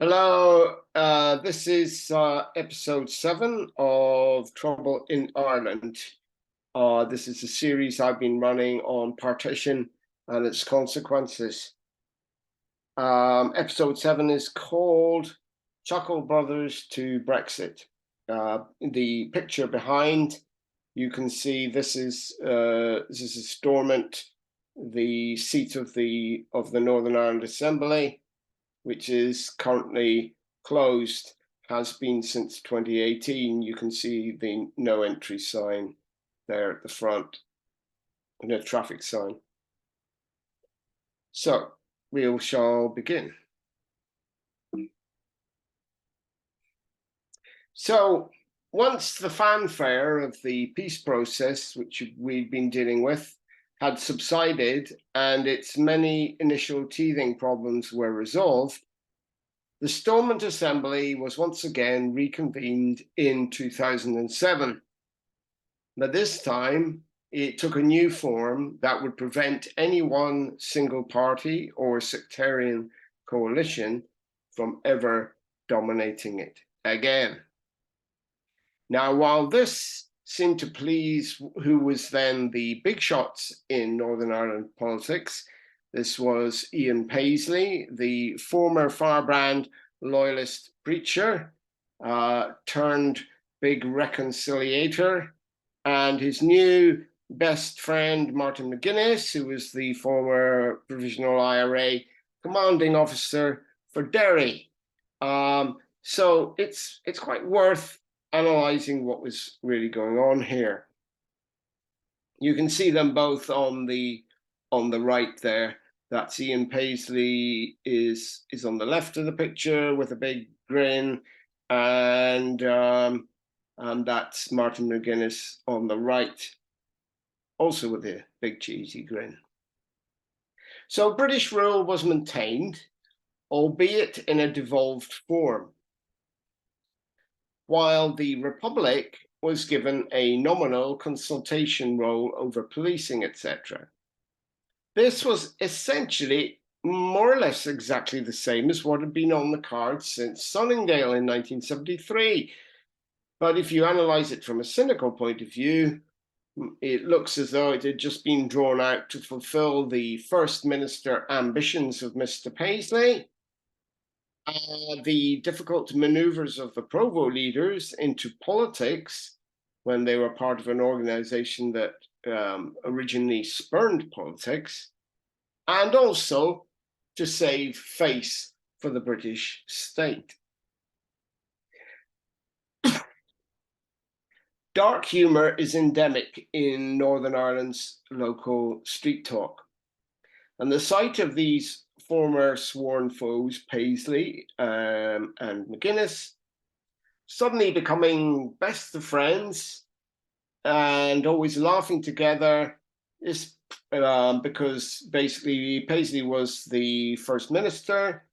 Hello, this is episode 7 of Trouble in Ireland. This is a series I've been running on partition and its consequences. Episode 7 is called Chuckle Brothers to Brexit. The picture behind, you can see this is Stormont, the seat of the Northern Ireland Assembly, which is currently closed, has been since 2018. You can see the no entry sign there at the front, and a traffic sign. So we shall begin. So once the fanfare of the peace process, which we'd been dealing with, had subsided and its many initial teething problems were resolved, the Stormont Assembly was once again reconvened in 2007. But this time, it took a new form that would prevent any one single party or sectarian coalition from ever dominating it again. Now, while this seemed to please who was then the big shots in Northern Ireland politics, this was Ian Paisley, the former firebrand loyalist preacher, turned big reconciliator, and his new best friend, Martin McGuinness, who was the former provisional IRA commanding officer for Derry. So it's quite worth analysing what was really going on here. You can see them both on the right there. That's Ian Paisley is on the left of the picture with a big grin, and that's Martin McGuinness on the right, also with a big cheesy grin. So British rule was maintained, albeit in a devolved form, while the Republic was given a nominal consultation role over policing, etc. This was essentially more or less exactly the same as what had been on the cards since Sunningdale in 1973. But if you analyse it from a cynical point of view, it looks as though it had just been drawn out to fulfil the First Minister ambitions of Mr. Paisley, the difficult manoeuvres of the Provo leaders into politics when they were part of an organisation that originally spurned politics, and also to save face for the British state. Dark humour is endemic in Northern Ireland's local street talk. And the sight of these former sworn foes, Paisley and McGuinness, suddenly becoming best of friends and always laughing together, is because basically Paisley was the First Minister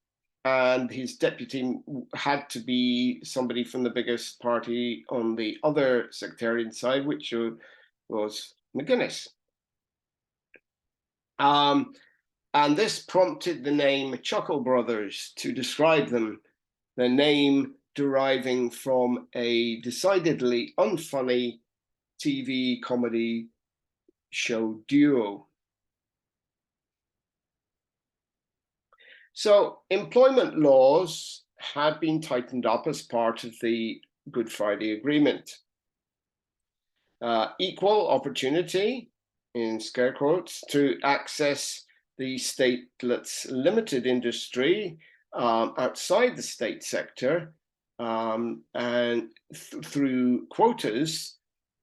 and his deputy had to be somebody from the biggest party on the other sectarian side, which was McGuinness. And this prompted the name Chuckle Brothers to describe them, the name deriving from a decidedly unfunny TV comedy show duo. So employment laws had been tightened up as part of the Good Friday Agreement. Equal opportunity, in scare quotes, to access the statelet's limited industry outside the state sector and through quotas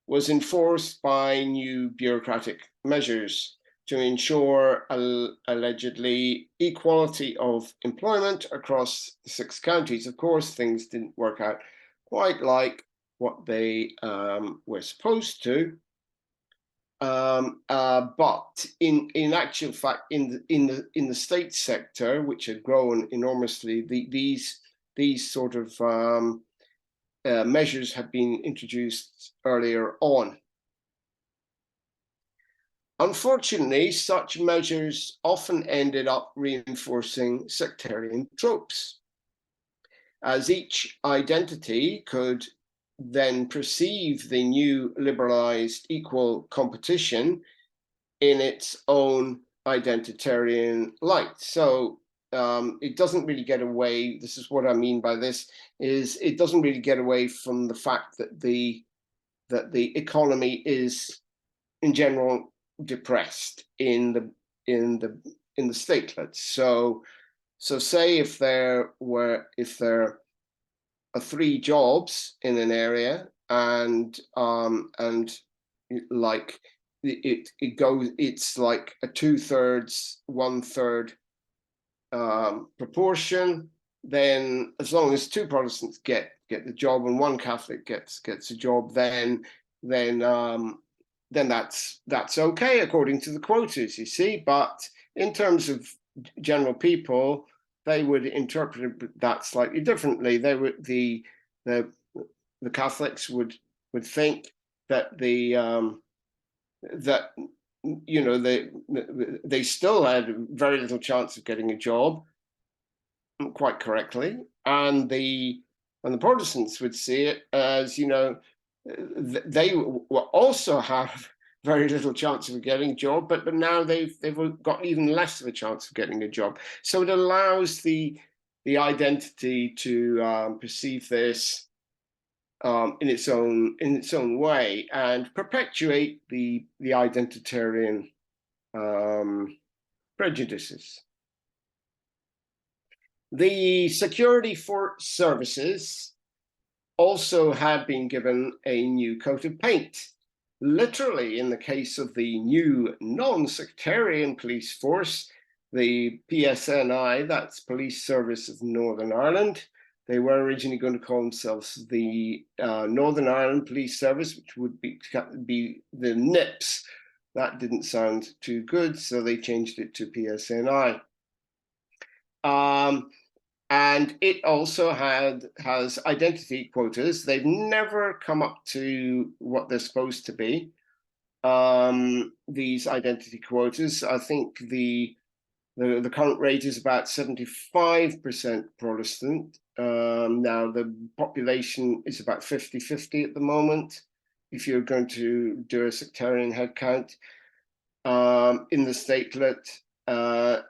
was enforced by new bureaucratic measures to ensure allegedly equality of employment across the 6 counties. Of course, things didn't work out quite like what they were supposed to. But in actual fact, in the state sector, which had grown enormously, these sort of measures had been introduced earlier on. Unfortunately, such measures often ended up reinforcing sectarian tropes. as each identity could then perceive the new liberalized equal competition in its own identitarian light. So it doesn't really get away, this is what I mean by this, is it doesn't really get away from the fact that the economy is in general depressed in the statelets. So say if there are 3 jobs in an area, and like it goes, it's like a 2/3, 1/3 proportion. Then, as long as 2 Protestants get the job and 1 Catholic gets a job, then that's okay according to the quotas, you see. But in terms of general people, they would interpret that slightly differently. They would the Catholics would think that that they still had very little chance of getting a job, quite correctly, and the Protestants would see it as, they will also have very little chance of getting a job, but now they've got even less of a chance of getting a job. So it allows the identity to perceive this in its own way, and perpetuate the identitarian prejudices. The security for services also had been given a new coat of paint. Literally, in the case of the new non-sectarian police force, the PSNI, that's Police Service of Northern Ireland. They were originally going to call themselves the Northern Ireland Police Service, which would be the NIPS. That didn't sound too good, so they changed it to PSNI. And it also has identity quotas. They've never come up to what they're supposed to be. These identity quotas, I think the current rate is about 75% Protestant. Now the population is about 50-50 at the moment, if you're going to do a sectarian head count in the statelet.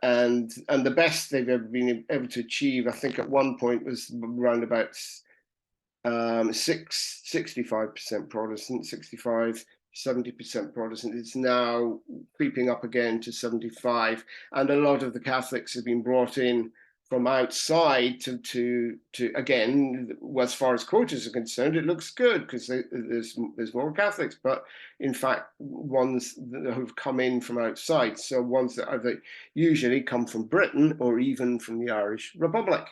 And the best they've ever been able to achieve, I think at one point, was around about 65% Protestant, 65-70% Protestant. It's now creeping up again to 75, and a lot of the Catholics have been brought in from outside to again, as far as quotas are concerned, it looks good because there's more Catholics, but in fact, ones that have come in from outside, so ones that either usually come from Britain or even from the Irish Republic.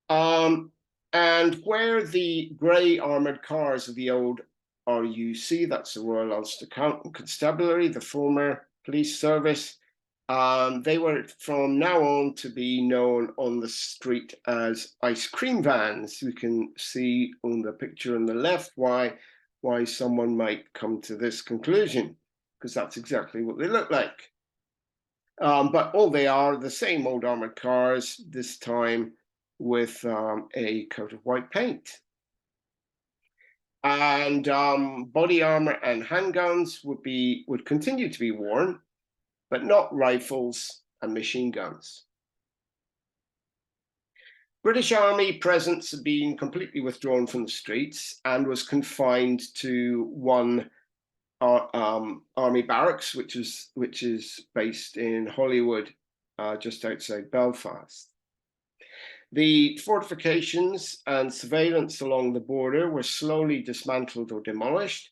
And where the grey armoured cars of the old RUC, that's the Royal Ulster Constabulary, the former police service, they were from now on to be known on the street as ice cream vans. You can see on the picture on the left why someone might come to this conclusion, because that's exactly what they look like. But all they are the same old armoured cars, this time with a coat of white paint. And body armour and handguns would continue to be worn, but not rifles and machine guns. British Army presence had been completely withdrawn from the streets and was confined to one army barracks, which is based in Holywood, just outside Belfast. The fortifications and surveillance along the border were slowly dismantled or demolished,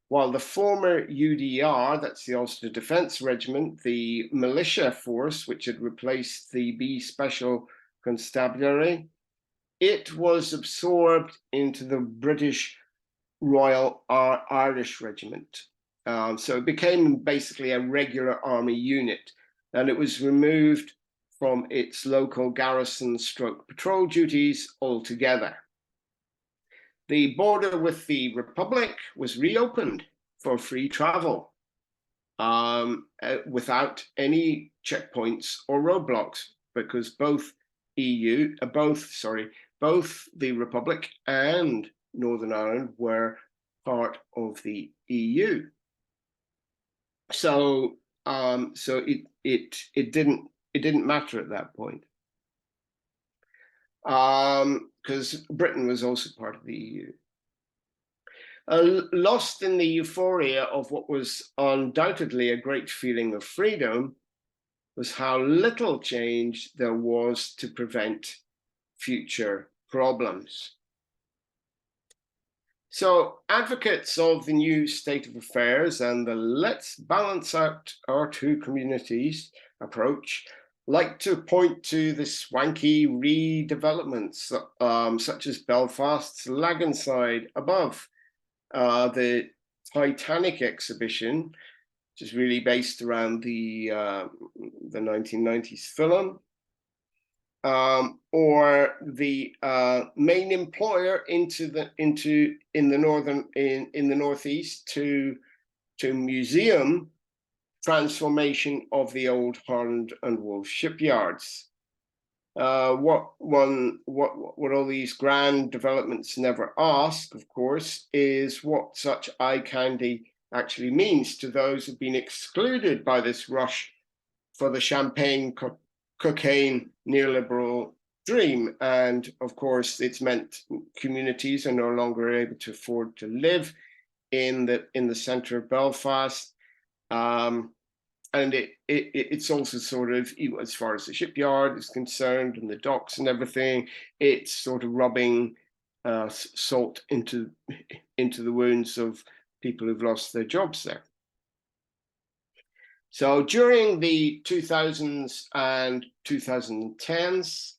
while the former UDR, that's the Ulster Defence Regiment, the militia force, which had replaced the B Special Constabulary, it was absorbed into the British Royal Irish Regiment. So it became basically a regular army unit, and it was removed from its local garrison stroke patrol duties altogether. The border with the Republic was reopened for free travel without any checkpoints or roadblocks, because both EU, both the Republic and Northern Ireland were part of the EU. So it didn't matter at that point, because Britain was also part of the EU. Lost in the euphoria of what was undoubtedly a great feeling of freedom was how little change there was to prevent future problems. So advocates of the new state of affairs and the let's balance out our two communities approach like to point to the swanky redevelopments, such as Belfast's Laganside above, the Titanic exhibition, which is really based around the 1990s film, or the main employer in the northeast to museum transformation of the old Harland and Wolff shipyards. What all these grand developments never ask, of course, is what such eye candy actually means to those who've been excluded by this rush for the champagne cocaine neoliberal dream. And of course, it's meant communities are no longer able to afford to live in the center of Belfast. And it's also sort of, as far as the shipyard is concerned and the docks and everything, it's sort of rubbing salt into the wounds of people who've lost their jobs there. So during the 2000s and 2010s,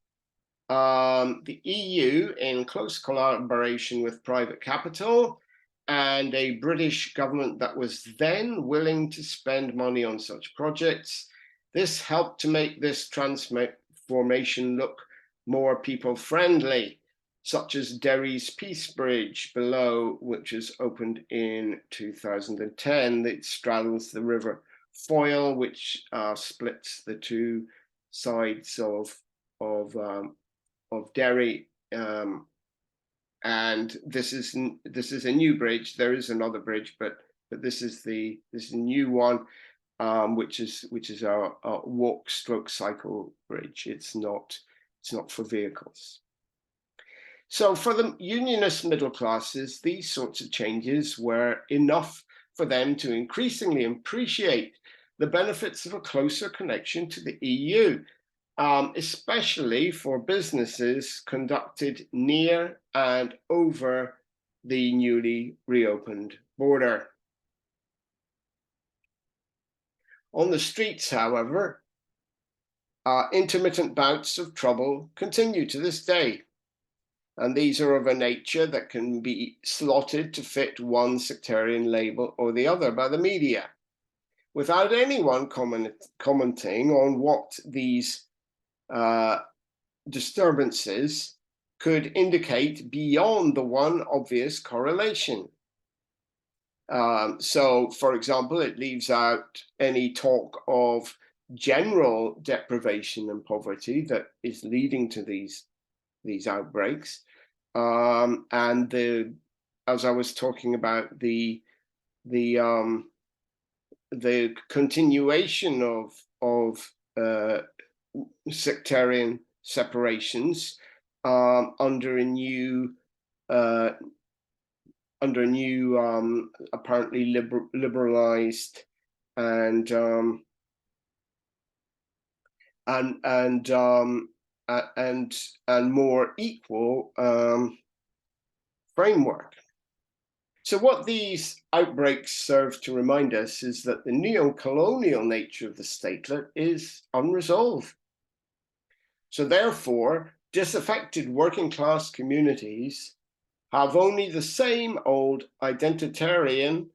the EU, in close collaboration with private capital and a British government that was then willing to spend money on such projects, this helped to make this transformation look more people-friendly, such as Derry's Peace Bridge below, which was opened in 2010. It straddles the River Foyle, which splits the two sides of Derry, and this is a new bridge. There is another bridge, but this is a new one, which is our walk/cycle bridge. It's not for vehicles. So for the Unionist middle classes, these sorts of changes were enough for them to increasingly appreciate the benefits of a closer connection to the EU, especially for businesses conducted near and over the newly reopened border. On the streets, however, intermittent bouts of trouble continue to this day, and these are of a nature that can be slotted to fit one sectarian label or the other by the media, without anyone commenting on what these disturbances could indicate beyond the one obvious correlation. So, for example, it leaves out any talk of general deprivation and poverty that is leading to these outbreaks, and as I was talking about, the continuation of sectarian separations under a new apparently liberalized and more equal framework. So what these outbreaks serve to remind us is that the neo-colonial nature of the statelet is unresolved. So therefore, disaffected working class communities have only the same old identitarian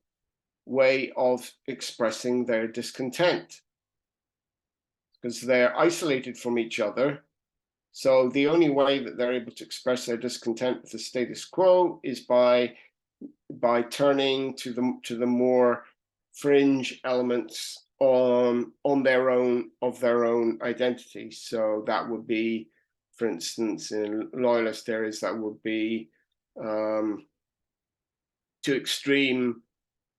way of expressing their discontent, because they're isolated from each other. So the only way that they're able to express their discontent with the status quo is by turning to the more fringe elements of their own identity. So that would be for instance, in loyalist areas, that would be to extreme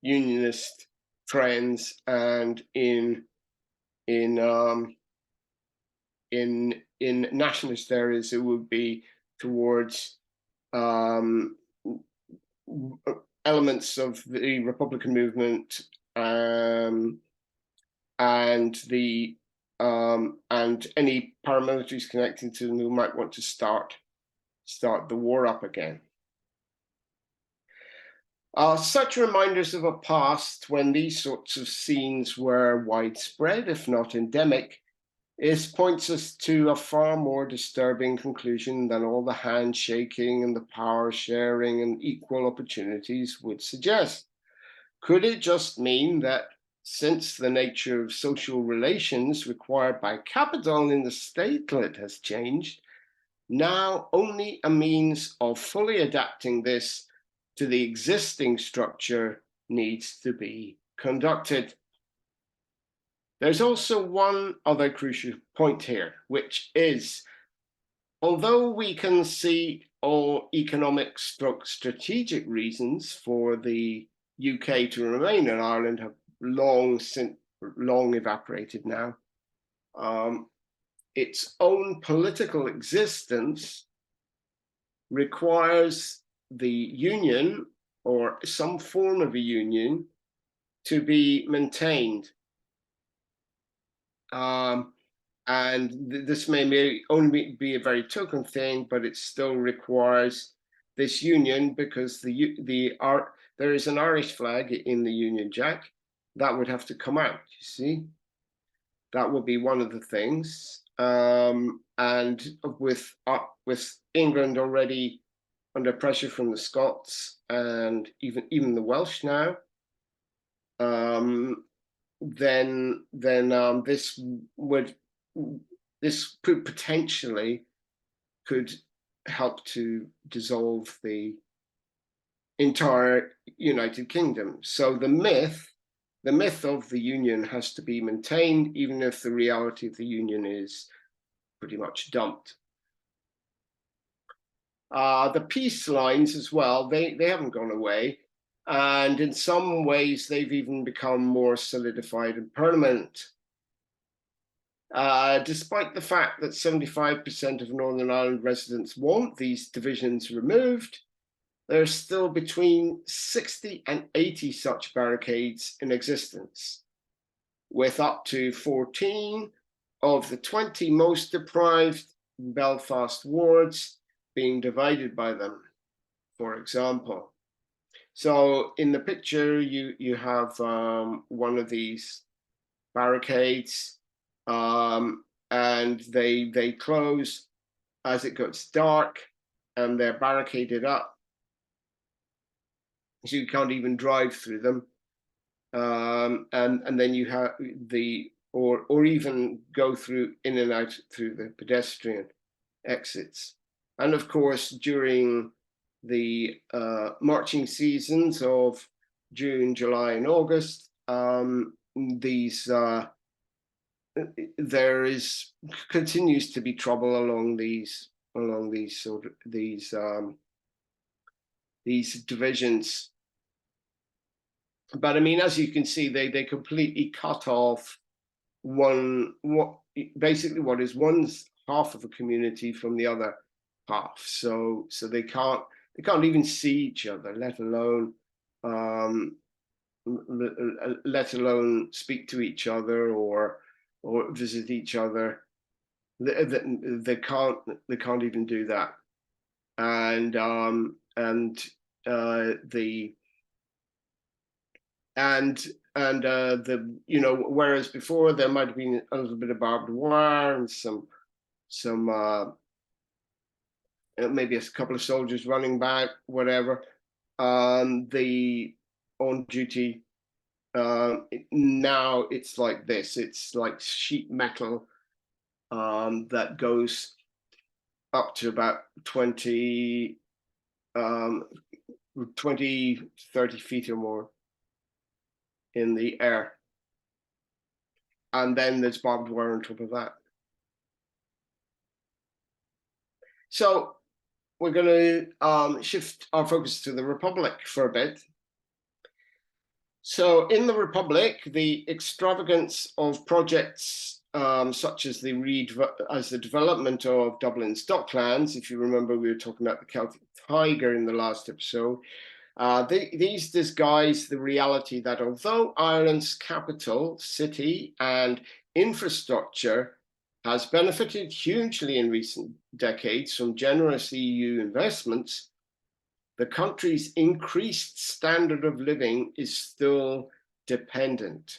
unionist trends, and in nationalist areas, it would be towards elements of the Republican movement, and the and any paramilitaries connecting to them who might want to start the war up again. Such reminders of a past when these sorts of scenes were widespread, if not endemic, points us to a far more disturbing conclusion than all the handshaking and the power sharing and equal opportunities would suggest. Could it just mean that since the nature of social relations required by capital in the statelet has changed, now only a means of fully adapting this to the existing structure needs to be conducted? There's also one other crucial point here, which is, although we can see all economic strategic reasons for the UK to remain in Ireland have long evaporated now, its own political existence requires the union, or some form of a union, to be maintained. And this may only be a very token thing, but it still requires this union, because there is an Irish flag in the Union Jack that would have to come out. You see, that would be one of the things. And with England already under pressure from the Scots and even the Welsh now, then this potentially could help to dissolve the entire United Kingdom. So the myth of the union has to be maintained, even if the reality of the union is pretty much dumped. The peace lines as well, they haven't gone away. And in some ways, they've even become more solidified and permanent. Despite the fact that 75% of Northern Ireland residents want these divisions removed, there are still between 60 and 80 such barricades in existence, with up to 14 of the 20 most deprived Belfast wards being divided by them, for example. So in the picture, you have one of these barricades, and they close as it gets dark, and they're barricaded up, so you can't even drive through them. And then you have or even go through in and out through the pedestrian exits. And of course, during the marching seasons of June, July, and August, there continues to be trouble along these divisions. But I mean, as you can see, they completely cut off basically what is one half of a community from the other half. So they can't even see each other, let alone speak to each other or visit each other. They can't even do that. And whereas before there might have been a little bit of barbed wire and some maybe a couple of soldiers running back, whatever, the on duty, now it's like this. It's like sheet metal that goes up to about 20, 30 feet or more in the air. And then there's barbed wire on top of that. So we're going to shift our focus to the Republic for a bit. So in the Republic, the extravagance of projects such as the development of Dublin's docklands, if you remember, we were talking about the Celtic Tiger in the last episode, these disguise the reality that although Ireland's capital, city, and infrastructure has benefited hugely in recent decades from generous EU investments, the country's increased standard of living is still dependent.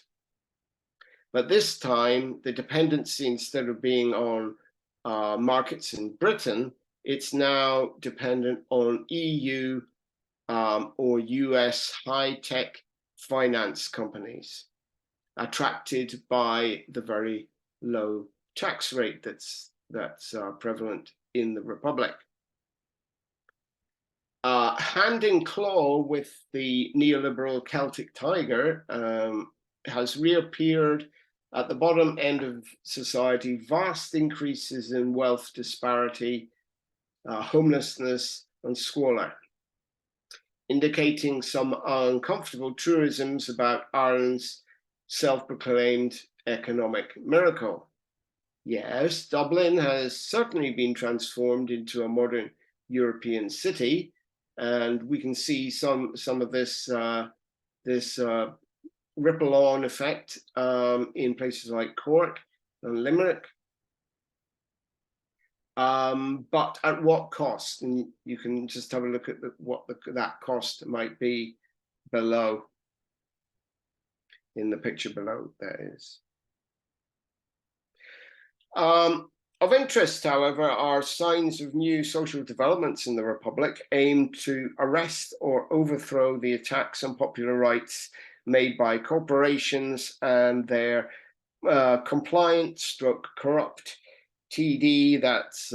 But this time, the dependency, instead of being on markets in Britain, it's now dependent on EU or US high-tech finance companies attracted by the very low tax rate that's prevalent in the Republic. Hand in claw with the neoliberal Celtic Tiger has reappeared at the bottom end of society, vast increases in wealth disparity, homelessness, and squalor, indicating some uncomfortable truisms about Ireland's self-proclaimed economic miracle. Yes, Dublin has certainly been transformed into a modern European city, and we can see some of this ripple-on effect in places like Cork and Limerick. But at what cost? And you can just have a look at what that cost might be below, in the picture below, that is. Of interest, however, are signs of new social developments in the Republic aimed to arrest or overthrow the attacks on popular rights made by corporations and their compliant stroke corrupt TD, that's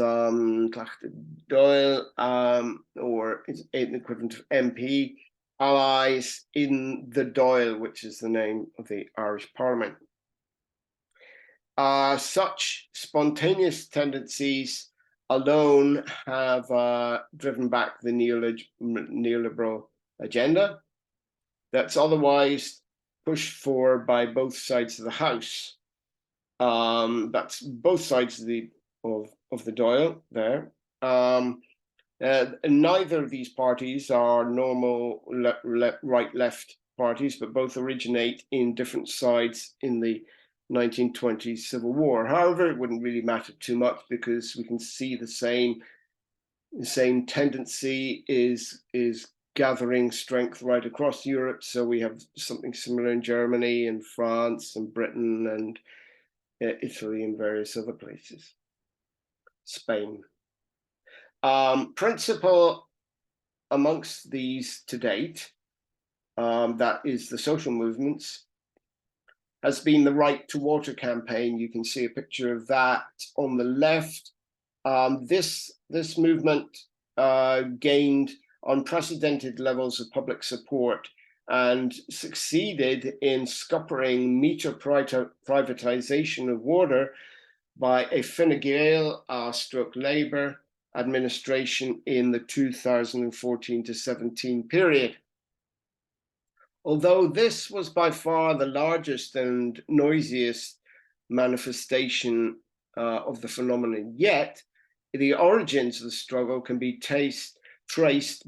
Doyle, or an equivalent of MP, allies in the Doyle, which is the name of the Irish Parliament. Such spontaneous tendencies alone have driven back the neoliberal agenda that's otherwise pushed for by both sides of the House. That's both sides of the Doyle there. Neither of these parties are normal right-left parties, but both originate in different sides in the 1920s Civil War. However, it wouldn't really matter too much because we can see the same tendency is gathering strength right across Europe. So we have something similar in Germany and France and Britain and Italy and various other places. Spain. Principal amongst these to date, that is the social movements, has been the Right to Water campaign. You can see a picture of that on the left. This movement gained unprecedented levels of public support and succeeded in scuppering meter privatization of water by a Fine Gael stroke Labour administration in the 2014 to 17 period. Although this was by far the largest and noisiest manifestation of the phenomenon yet, the origins of the struggle can be traced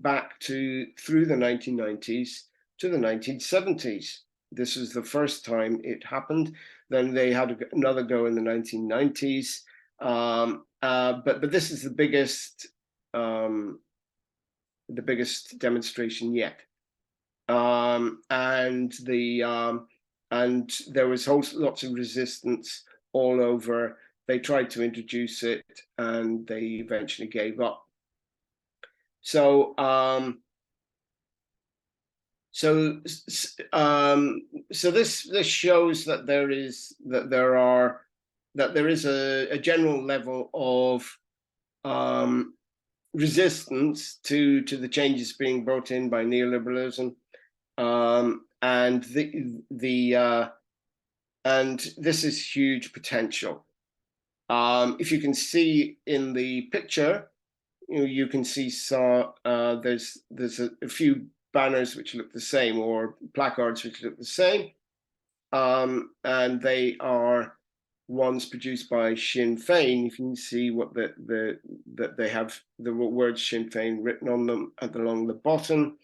back through the 1990s to the 1970s. This was the first time it happened. Then they had another go in the 1990s. But this is the biggest demonstration yet. And there was lots of resistance all over. They tried to introduce it, and they eventually gave up. So this shows that there is a general level of resistance to the changes being brought in by neoliberalism. And this is huge potential. If you can see in the picture, you can see there's a few banners which look the same, or placards which look the same, and they are ones produced by Sinn Féin. You can see what that they have the words Sinn Féin written on them along the bottom.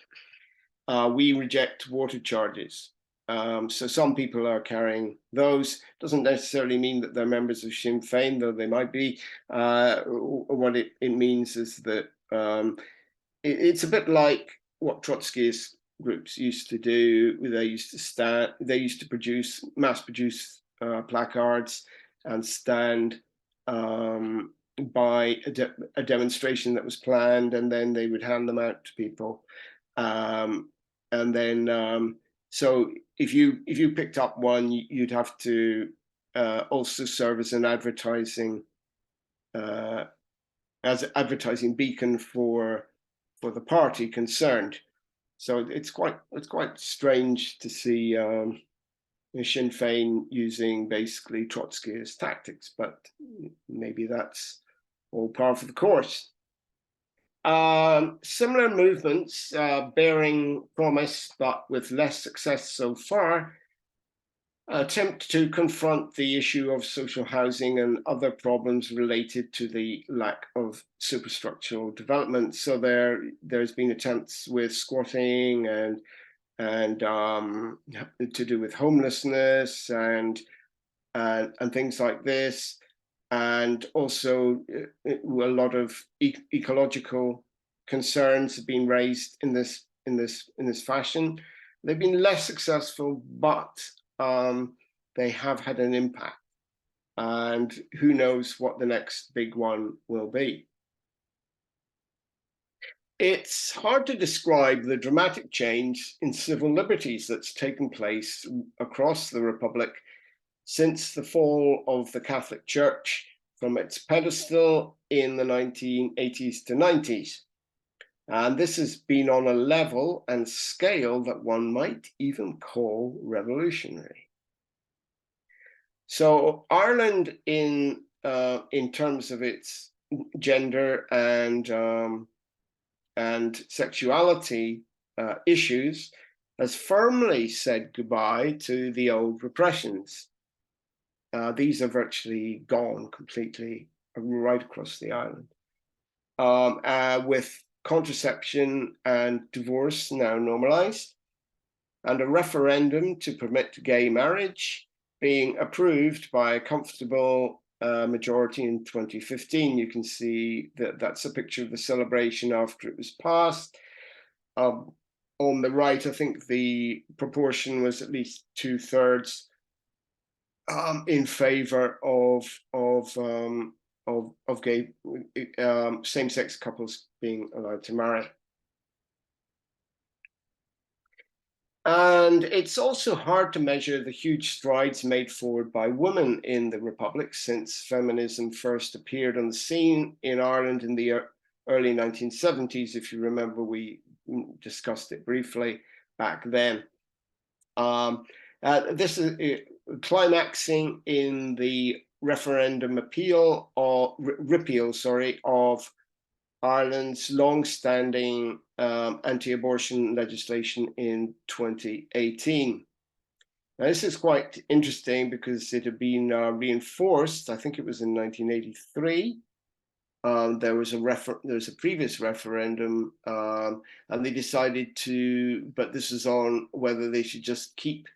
We reject water charges. So some people are carrying those. Doesn't necessarily mean that they're members of Sinn Féin, though they might be. What it means is that it's a bit like what Trotskyist groups used to do. They used to mass produce placards and stand by a demonstration that was planned, and then they would hand them out to people. And then so if you picked up one, you'd have to also serve as an advertising beacon for the party concerned. So it's quite strange to see Sinn Féin using basically Trotskyist tactics, but maybe that's all par for the course. Similar movements bearing promise, but with less success so far, attempt to confront the issue of social housing and other problems related to the lack of superstructural development. So there's been attempts with squatting and to do with homelessness and things like this. And also a lot of ecological concerns have been raised in this fashion. They've been less successful, but they have had an impact. And who knows what the next big one will be. It's hard to describe the dramatic change in civil liberties that's taken place across the Republic since the fall of the Catholic Church from its pedestal in the 1980s to 90s. And this has been on a level and scale that one might even call revolutionary. So Ireland, in terms of its gender and sexuality issues, has firmly said goodbye to the old repressions. These are virtually gone completely right across the island, with contraception and divorce now normalized, and a referendum to permit gay marriage being approved by a comfortable majority in 2015. You can see that that's a picture of the celebration after it was passed. On the right, I think the proportion was at least 2/3 in favor of gay same-sex couples being allowed to marry. And it's also hard to measure the huge strides made forward by women in the Republic since feminism first appeared on the scene in Ireland in the early 1970s. If you remember, we discussed it briefly back then. This is climaxing in the referendum repeal of Ireland's long-standing anti-abortion legislation in 2018. Now, this is quite interesting because it had been reinforced. I think it was in 1983. There was a previous referendum, and they decided to, but this is on whether they should just keep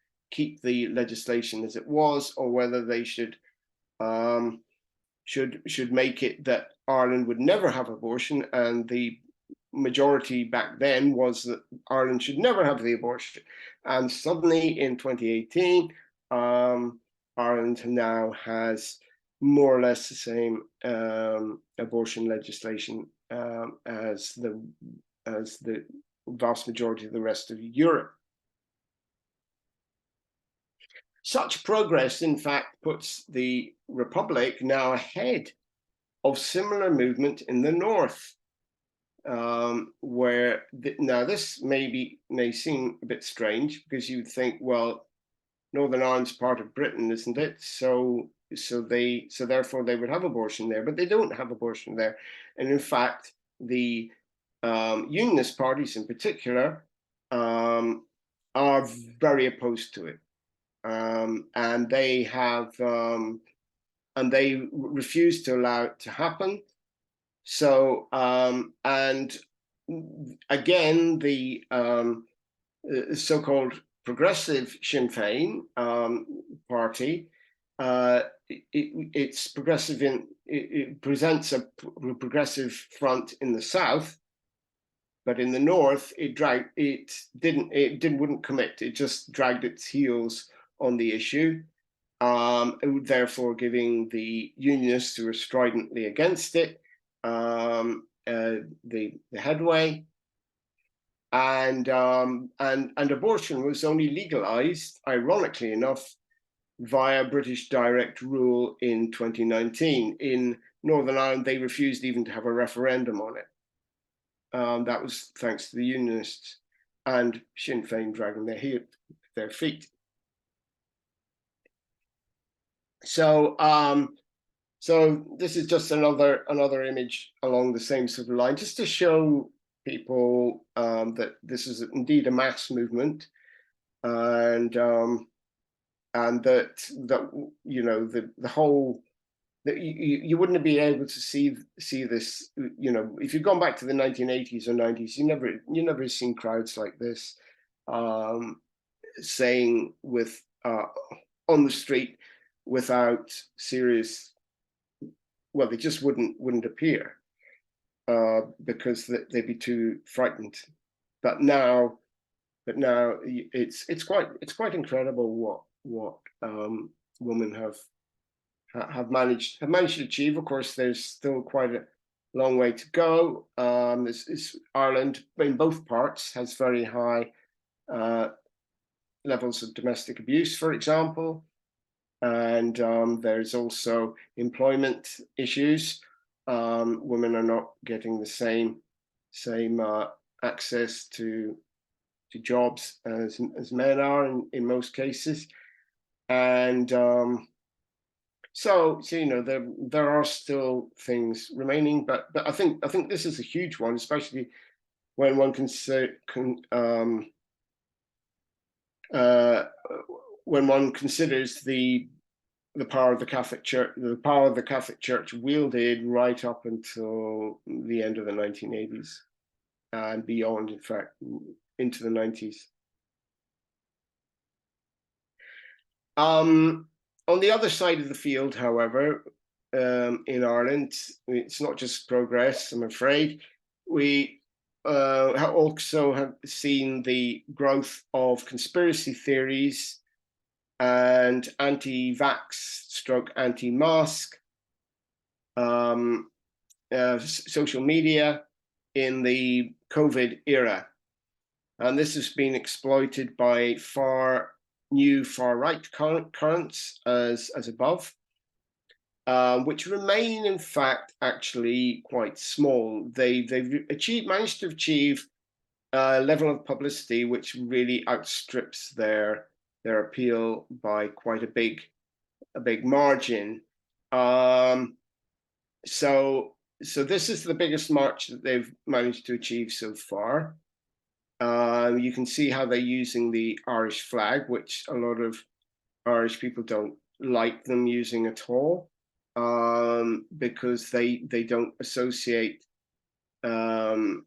the legislation as it was, or whether they should make it that Ireland would never have abortion, and the majority back then was that Ireland should never have the abortion. And suddenly in 2018, Ireland now has more or less the same abortion legislation as the vast majority of the rest of Europe. Such progress, in fact, puts the Republic now ahead of similar movement in the north, where now this may seem a bit strange, because you'd think, well, Northern Ireland's part of Britain, isn't it? So therefore they would have abortion there, but they don't have abortion there. And in fact, the Unionist parties in particular are very opposed to it, and they refuse to allow it to happen. So, and again, the so-called progressive Sinn Féin party, it's progressive it presents a progressive front in the south, but in the north it wouldn't commit. It just dragged its heels on the issue, therefore giving the Unionists, who are stridently against it, the headway. And abortion was only legalized, ironically enough, via British direct rule in 2019. In Northern Ireland, they refused even to have a referendum on it. That was thanks to the Unionists and Sinn Féin dragging their feet. So, so this is just another image along the same sort of line, just to show people that this is indeed a mass movement, and that you know the whole, that you wouldn't be able to see this, you know, if you've gone back to the 1980s or 90s, you never seen crowds like this saying with on the street without serious, well, they just wouldn't appear because they'd be too frightened. But now it's quite incredible what women have managed to achieve. Of course, there's still quite a long way to go. Ireland, in both parts, has very high levels of domestic abuse, for example, and there's also employment issues. Women are not getting the same access to jobs as men are in most cases, and so you know there are still things remaining, but I think this is a huge one, especially when one when one considers the power of the Catholic Church, wielded right up until the end of the 1980s and beyond, in fact, into the 90s. On the other side of the field, however, in Ireland, it's not just progress, I'm afraid. We also have seen the growth of conspiracy theories and anti-vax stroke anti-mask social media in the COVID era. And this has been exploited by new far-right currents as above, which remain, in fact, actually quite small. They've managed to achieve a level of publicity which really outstrips their appeal by quite a big margin. So this is the biggest march that they've managed to achieve so far. You can see how they're using the Irish flag, which a lot of Irish people don't like them using at all, because they don't associate the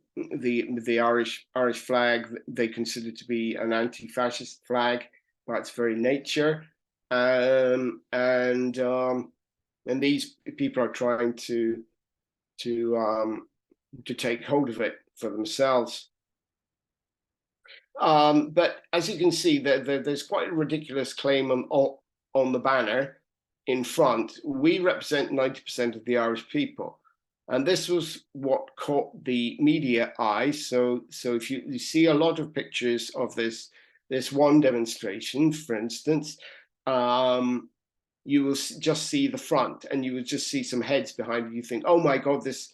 Irish flag. They consider to be an anti-fascist flag by its very nature, and these people are trying to take hold of it for themselves. But as you can see, there's quite a ridiculous claim on the banner in front. We represent 90% of the Irish people. And this was what caught the media eye. So if you see a lot of pictures of this one demonstration, for instance, you will just see the front, and you will just see some heads behind it. You think, oh my God, this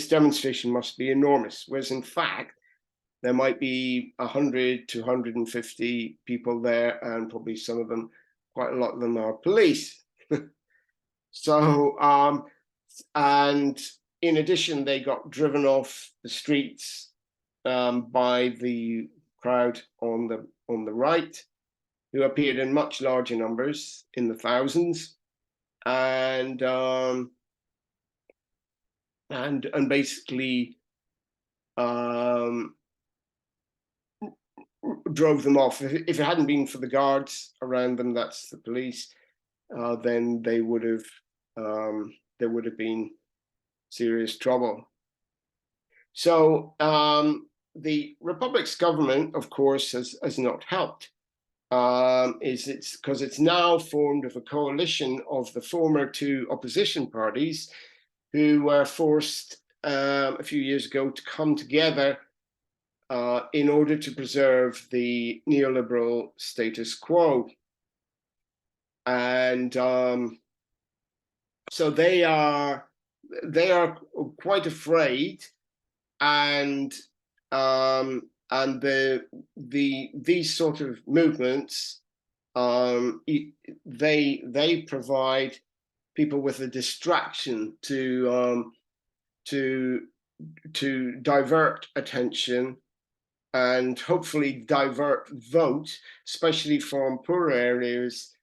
demonstration must be enormous. Whereas in fact, there might be 100 to 150 people there, and probably some of them, quite a lot of them, are police. So, and in addition, they got driven off the streets by the crowd on the right, who appeared in much larger numbers, in the thousands, and basically drove them off. If it hadn't been for the guards around them, that's the police, then there would have been serious trouble. So the Republic's government, of course, has not helped. It's because it's now formed of a coalition of the former two opposition parties, who were forced a few years ago to come together in order to preserve the neoliberal status quo. And so they are quite afraid, and these sort of movements, they provide people with a distraction to divert attention and hopefully divert vote, especially from poorer areas,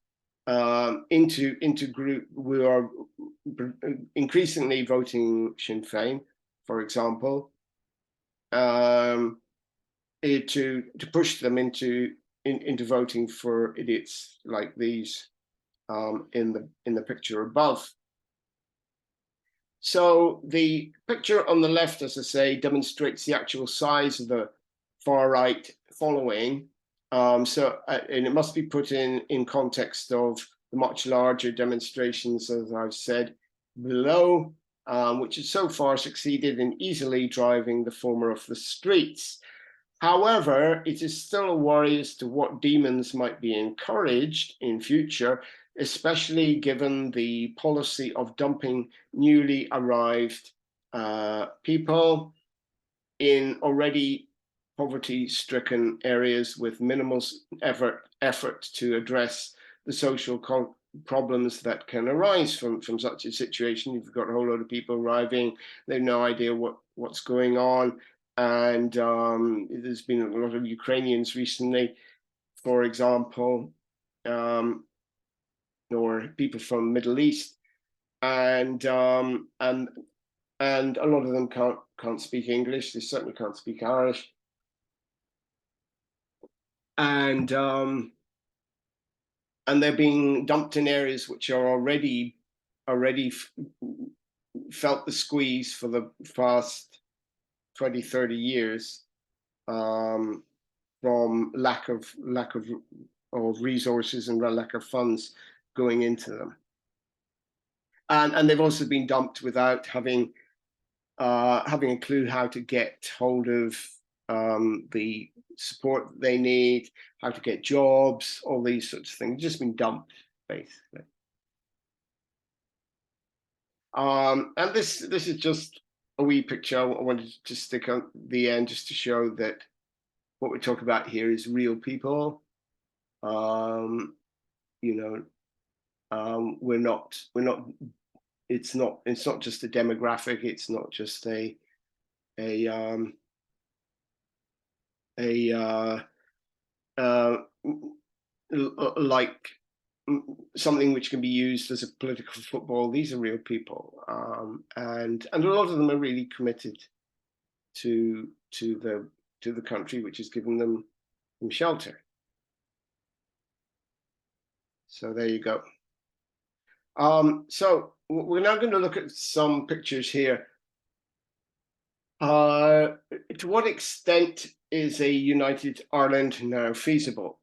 into group who are increasingly voting Sinn Féin, for example, to push them into voting for idiots like these in the picture above. So the picture on the left, as I say, demonstrates the actual size of the far right following. And it must be put in context of the much larger demonstrations, as I've said below, which has so far succeeded in easily driving the former off the streets. However, it is still a worry as to what demons might be encouraged in future, especially given the policy of dumping newly arrived people in already poverty-stricken areas with minimal effort to address the social problems that can arise from such a situation. You've got a whole lot of people arriving, they have no idea what's going on, and there's been a lot of Ukrainians recently, for example, or people from the Middle East, and a lot of them can't speak English. They certainly can't speak Irish. And they're being dumped in areas which are already felt the squeeze for the past 20, 30 years from lack of resources and lack of funds going into them. And they've also been dumped without having a clue how to get hold of the support they need, how to get jobs, all these sorts of things. Just been dumped, basically. And this is just a wee picture. I wanted to stick on the end just to show that what we talk about here is real people. We're not. It's not just a demographic. It's not just like something which can be used as a political football. These are real people, and a lot of them are really committed to the country which has given them shelter. So there you go. So we're now going to look at some pictures here. To what extent is a united Ireland now feasible?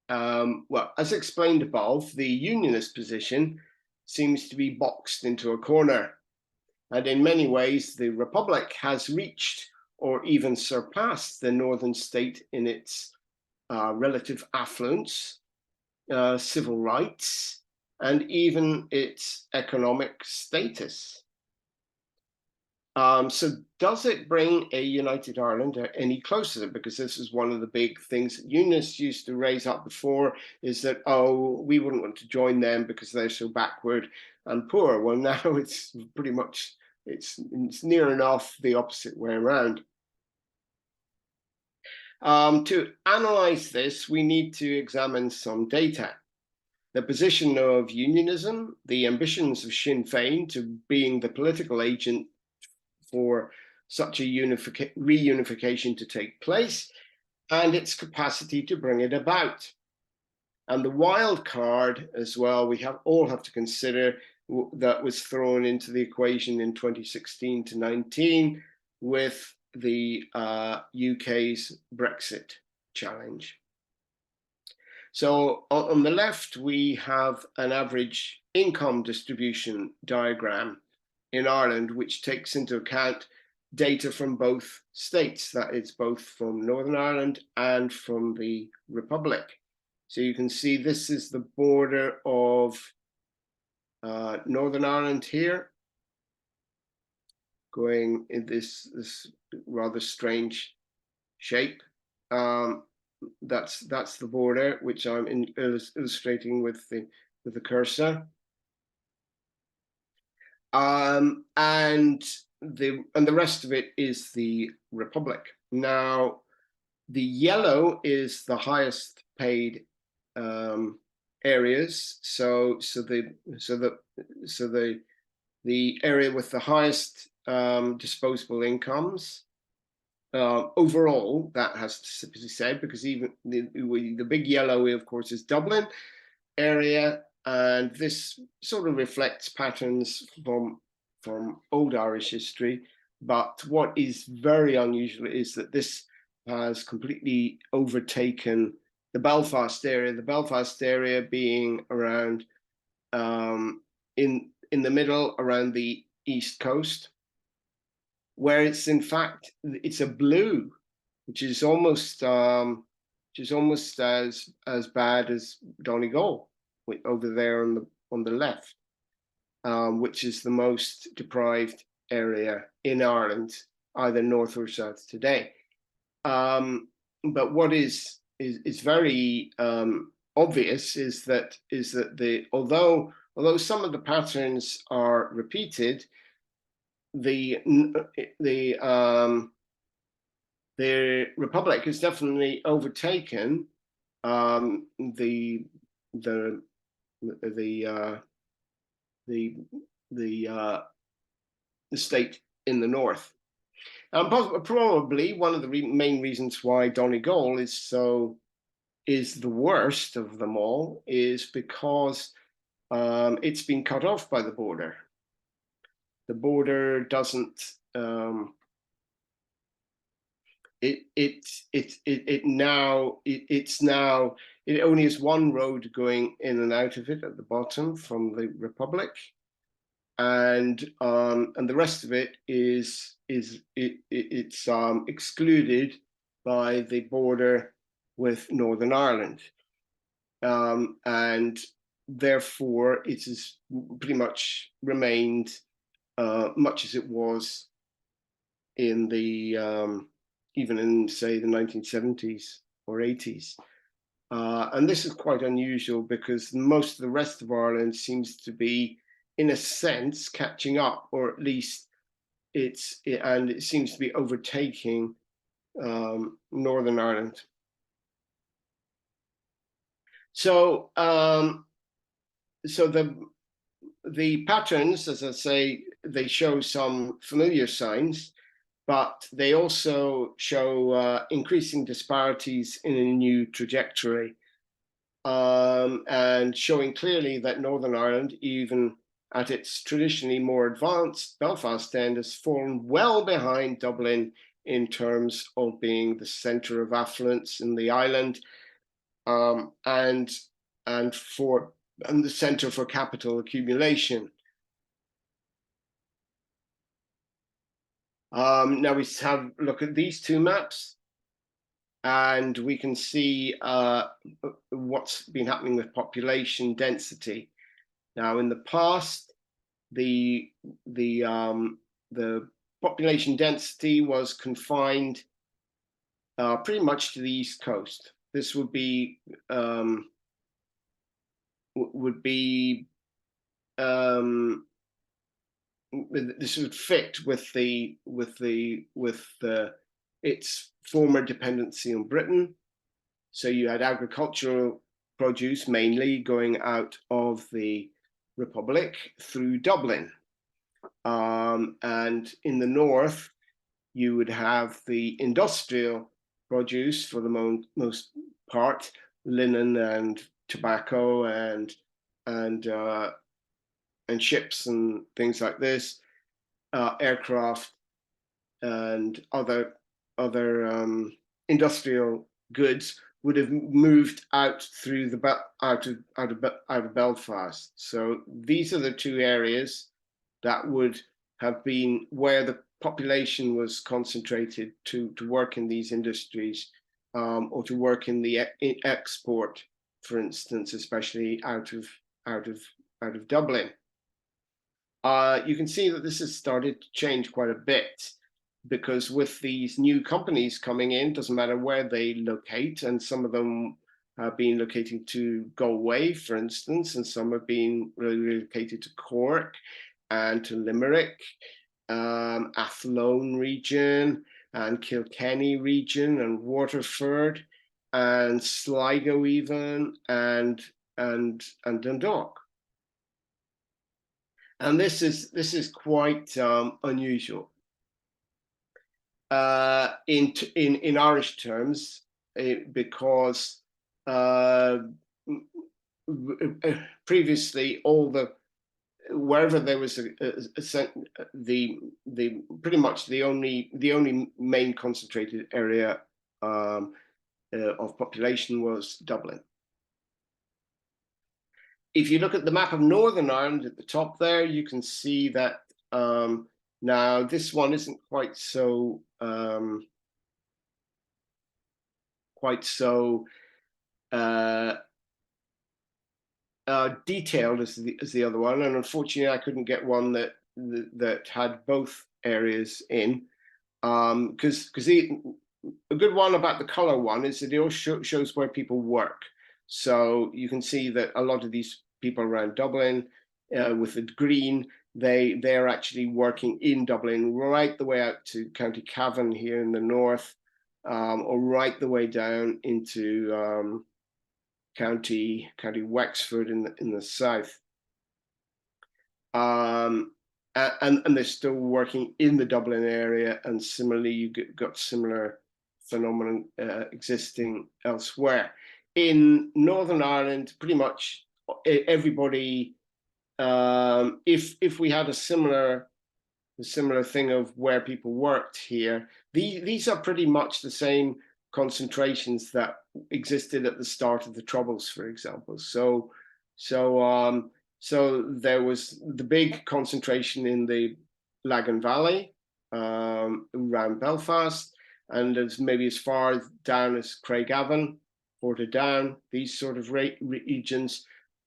Well, as explained above, the Unionist position seems to be boxed into a corner. And in many ways, the Republic has reached or even surpassed the northern state in its relative affluence, civil rights, and even its economic status. So does it bring a united Ireland any closer? Because this is one of the big things that Unionists used to raise up before, is that, oh, we wouldn't want to join them because they're so backward and poor. Well, now it's pretty much, it's near enough the opposite way around. To analyze this, we need to examine some data. The position of unionism, the ambitions of Sinn Féin to being the political agent for such a reunification to take place, and its capacity to bring it about. And the wild card as well, we all have to consider, that was thrown into the equation in 2016 to 19 with the UK's Brexit challenge. So on the left, we have an average income distribution diagram in Ireland, which takes into account data from both states, that is both from Northern Ireland and from the Republic. So you can see this is the border of Northern Ireland here, going in this rather strange shape. That's the border, which I'm illustrating with the cursor. And the rest of it is the Republic. Now, the yellow is the highest paid areas. So the area with the highest disposable incomes. Overall, that has to be said, because even the big yellow, of course, is Dublin area, and this sort of reflects patterns from old Irish history. But what is very unusual is that this has completely overtaken the Belfast area. The Belfast area being around in the middle, around the east coast, where it's in fact it's a blue, which is almost as bad as Donegal over there on the left, which is the most deprived area in Ireland, either north or south today. But what is very obvious is that although some of the patterns are repeated, the Republic has definitely overtaken the state in the north. And probably one of the main reasons why Donegal is the worst of them all is because it's been cut off by the border. The border doesn't. It only has one road going in and out of it at the bottom from the Republic, and the rest of it is excluded by the border with Northern Ireland, and therefore it has pretty much remained much as it was in the even in, say, the 1970s or 80s. And this is quite unusual because most of the rest of Ireland seems to be, in a sense, catching up, or at least it seems to be overtaking Northern Ireland. So, so the patterns, as I say, they show some familiar signs, but they also show increasing disparities in a new trajectory, and showing clearly that Northern Ireland, even at its traditionally more advanced Belfast end, has fallen well behind Dublin in terms of being the centre of affluence in the island, and the centre for capital accumulation. Now we have a look at these two maps, and we can see what's been happening with population density. Now, in the past, the population density was confined pretty much to the East Coast. This would be this would fit with its former dependency on Britain. So you had agricultural produce mainly going out of the Republic through Dublin. And in the north, you would have the industrial produce for the most part, linen and tobacco and ships and things like this, aircraft and other industrial goods would have moved out through the out of Belfast. So these are the two areas that would have been where the population was concentrated to work in these industries, or to work in the export, for instance, especially out of Dublin. You can see that this has started to change quite a bit, because with these new companies coming in, doesn't matter where they locate, and some of them have been located to Galway, for instance, and some have been relocated to Cork and to Limerick, Athlone region, and Kilkenny region, and Waterford, and Sligo even, and Dundalk. And this is quite unusual. In Irish terms, because previously wherever there was pretty much the only main concentrated area of population was Dublin. If you look at the map of Northern Ireland at the top there, you can see that now this one isn't quite so detailed as the other one, and unfortunately I couldn't get one that had both areas in, because a good one about the color one is that it also shows where people work. So you can see that a lot of these people around Dublin, with the green, they're actually working in Dublin right the way out to County Cavan here in the north, or right the way down into County Wexford in the south. And they're still working in the Dublin area, and similarly you got similar phenomenon existing elsewhere. In Northern Ireland, pretty much everybody, if we had a similar thing of where people worked here, these are pretty much the same concentrations that existed at the start of the Troubles, for example. So there was the big concentration in the Lagan Valley, around Belfast, and as maybe as far down as Craigavon, Portadown, these sort of regions,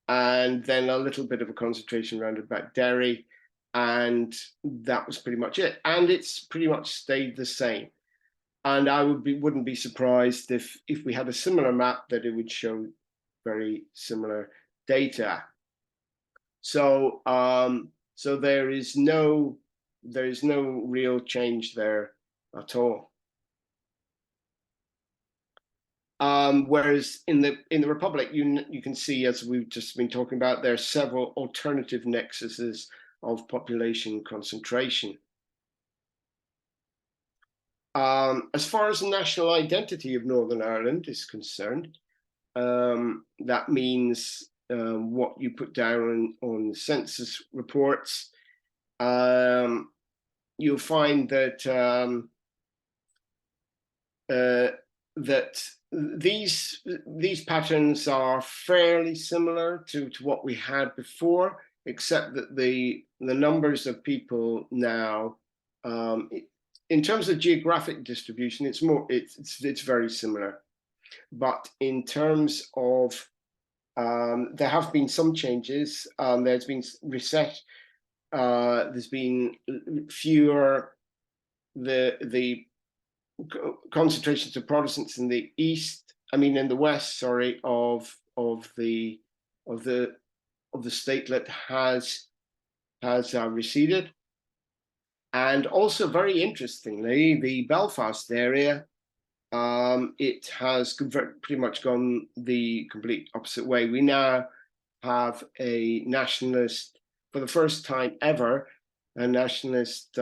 and then a little bit of a concentration around about Derry, and that was pretty much it. And it's pretty much stayed the same. And I wouldn't be surprised if we had a similar map that it would show very similar data. So there is no real change there at all. Whereas in the Republic, you can see, as we've just been talking about, there are several alternative nexuses of population concentration. As far as the national identity of Northern Ireland is concerned, that means what you put down on census reports. You'll find that that these patterns are fairly similar to what we had before, except that the numbers of people now, in terms of geographic distribution, it's very similar. But in terms of there have been some changes. There's been reset. There's been fewer the concentrations of Protestants in the east, in the west, sorry, of the statelet has receded. And also, very interestingly, the Belfast area, it has pretty much gone the complete opposite way. We now have a nationalist, for the first time ever, a nationalist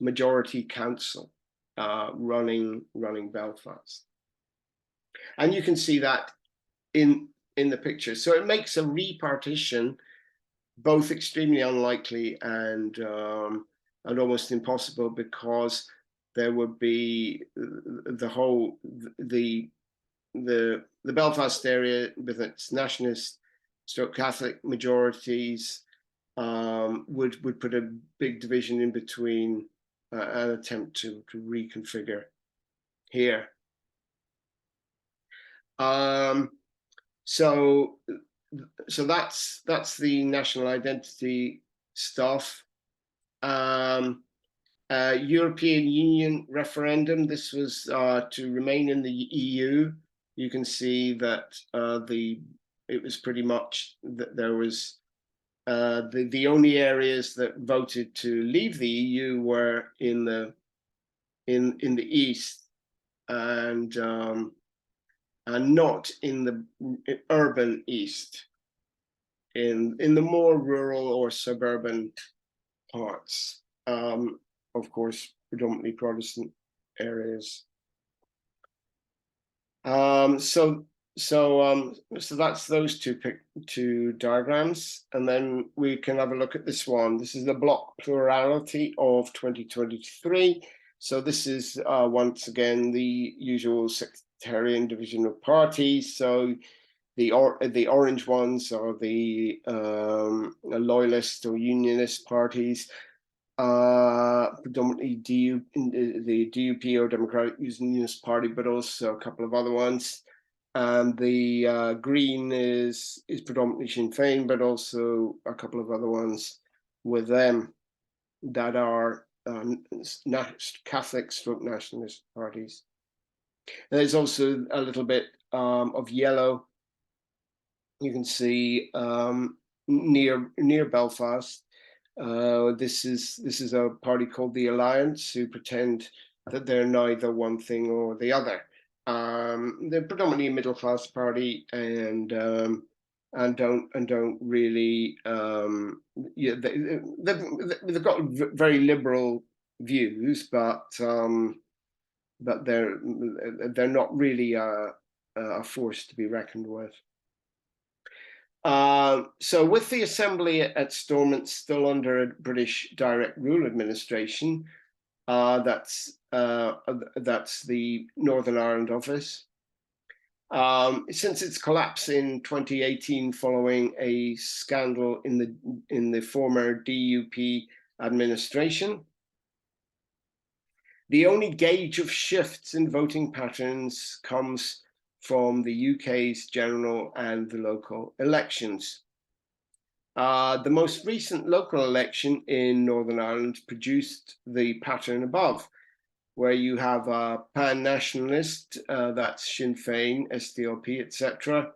majority council running Belfast. And you can see that in the picture. So it makes a repartition both extremely unlikely and almost impossible, because there would be the Belfast area with its nationalist stroke Catholic majorities would put a big division in between an attempt to reconfigure here. So that's the national identity stuff. European Union referendum. This was to remain in the EU. You can see that it was pretty much that there was the only areas that voted to leave the EU were in the east, and not in the urban east, in the more rural or suburban parts. Of course, predominantly Protestant areas. So that's those two diagrams, and then we can have a look at this one. This is the block plurality of 2023. So this is once again the usual sectarian division of parties. So the orange ones are the loyalist or unionist parties, predominantly the DUP or Democratic Unionist Party, but also a couple of other ones. And the green is predominantly Sinn Féin, but also a couple of other ones with them that are Catholic stroke nationalist parties. And there's also a little bit of yellow. You can see near Belfast. This is a party called the Alliance, who pretend that they're neither one thing or the other. They're predominantly a middle class party, and don't really they've got very liberal views, but they're not really a force to be reckoned with. So with the Assembly at Stormont still under a British direct rule administration, that's the Northern Ireland office. Since its collapse in 2018, following a scandal in the former DUP administration, the only gauge of shifts in voting patterns comes from the UK's general and the local elections. The most recent local election in Northern Ireland produced the pattern above, where you have a pan-nationalist, that's Sinn Féin, SDLP, etc.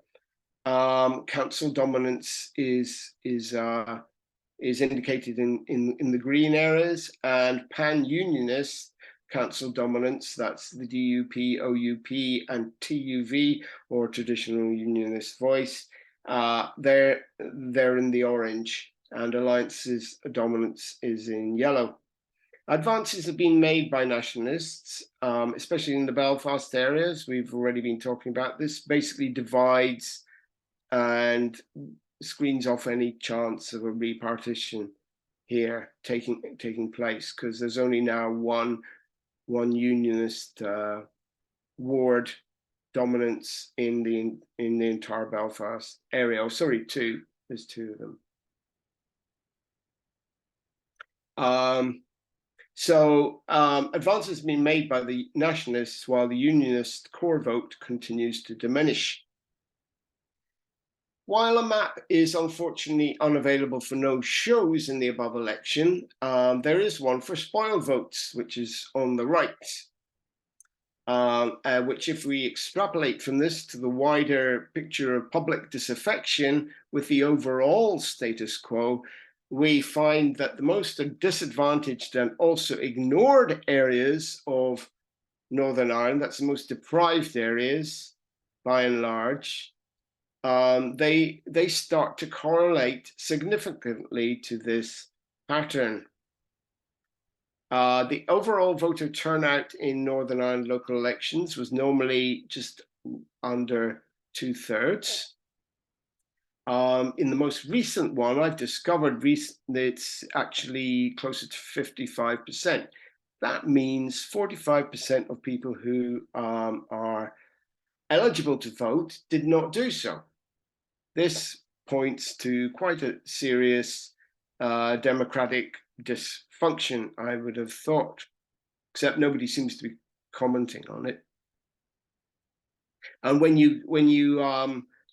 Council dominance is indicated in the green areas, and pan-unionist council dominance, that's the DUP, OUP, and TUV, or Traditional Unionist Voice. They're in the orange, and Alliance's dominance is in yellow. Advances have been made by nationalists, especially in the Belfast areas. We've already been talking about this. Basically divides and screens off any chance of a repartition here taking place, because there's only now one unionist ward dominance in the entire Belfast area. Oh, sorry, two. There's two of them. So advances have been made by the nationalists, while the unionist core vote continues to diminish. While a map is unfortunately unavailable for no shows in the above election, there is one for spoil votes, which is on the right. Which, if we extrapolate from this to the wider picture of public disaffection with the overall status quo, we find that the most disadvantaged and also ignored areas of Northern Ireland, that's the most deprived areas by and large, they start to correlate significantly to this pattern. The overall voter turnout in Northern Ireland local elections was normally just under 2/3. In the most recent one, I've discovered it's actually closer to 55%. That means 45% of people who are eligible to vote did not do so. This points to quite a serious democratic dysfunction, I would have thought, except nobody seems to be commenting on it. And when you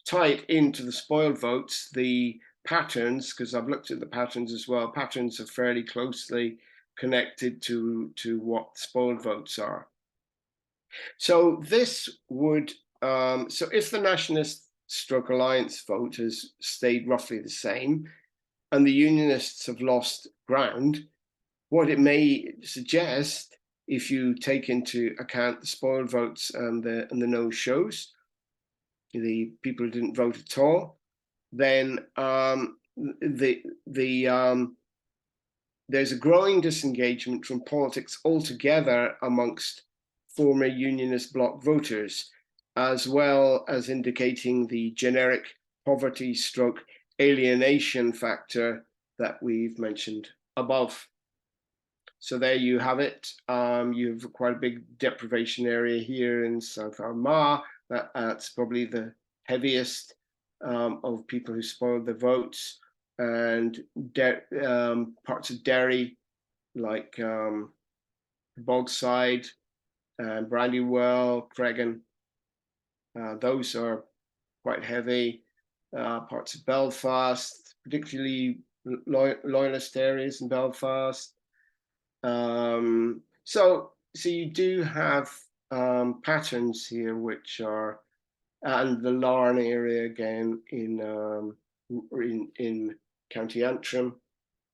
tie it into the spoiled votes, the patterns, because I've looked at the patterns as well, patterns are fairly closely connected to what spoiled votes are. So this would, so if the Nationalist stroke Alliance vote has stayed roughly the same, and the Unionists have lost ground, what it may suggest, if you take into account the spoiled votes and the no-shows, the people who didn't vote at all, then there's a growing disengagement from politics altogether amongst former Unionist bloc voters, as well as indicating the generic poverty stroke alienation factor that we've mentioned above. So there you have it. You have quite a big deprivation area here in South Armagh. That's probably the heaviest of people who spoiled their votes, and parts of Derry, like Bogside and Brandywell, Cregan. Those are quite heavy. Parts of Belfast, particularly loyalist areas in Belfast. So you do have patterns here, which are, and the Larne area again in County Antrim,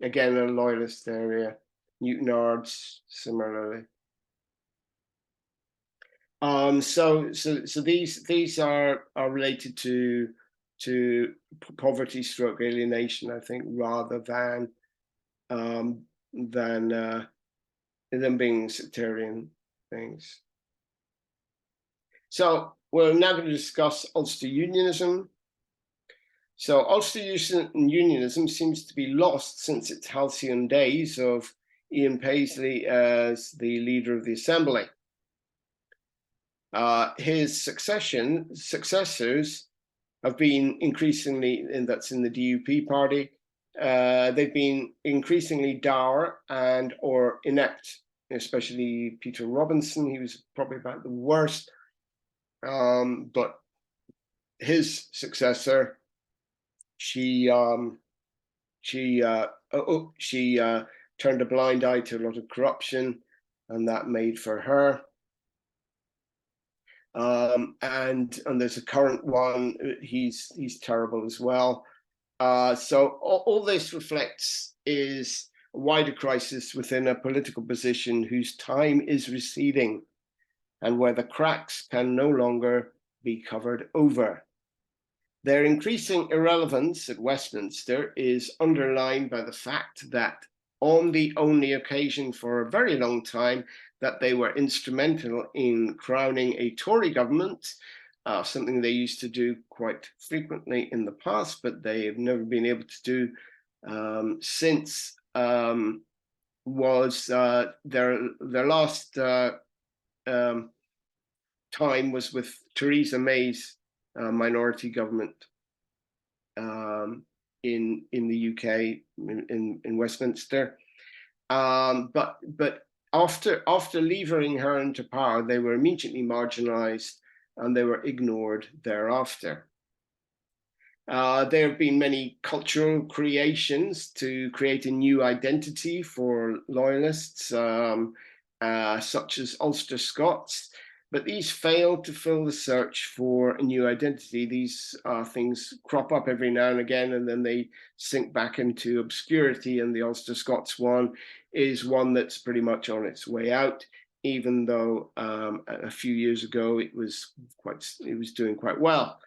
again a loyalist area. Newtonards similarly. So these are related to poverty stroke alienation, I think, rather than them being sectarian things. So we're now going to discuss Ulster Unionism. So Ulster Unionism seems to be lost since its halcyon days of Ian Paisley as the leader of the Assembly. His successors have been increasingly, and that's in the DUP party, they've been increasingly dour and or inept, especially Peter Robinson. He was probably about the worst, but his successor, she turned a blind eye to a lot of corruption, and that made for her. And there's a current one. He's terrible as well. So all this reflects is a wider crisis within a political position whose time is receding, and where the cracks can no longer be covered over. Their increasing irrelevance at Westminster is underlined by the fact that on the only occasion for a very long time that they were instrumental in crowning a Tory government, something they used to do quite frequently in the past, but they have never been able to do since, was their last time was with Theresa May's minority government in the UK, in Westminster. But after leaving her into power, they were immediately marginalised and they were ignored thereafter. There have been many cultural creations to create a new identity for loyalists, such as Ulster Scots, but these failed to fill the search for a new identity. These things crop up every now and again, and then they sink back into obscurity, and the Ulster Scots one is one that's pretty much on its way out, even though a few years ago it was doing quite well.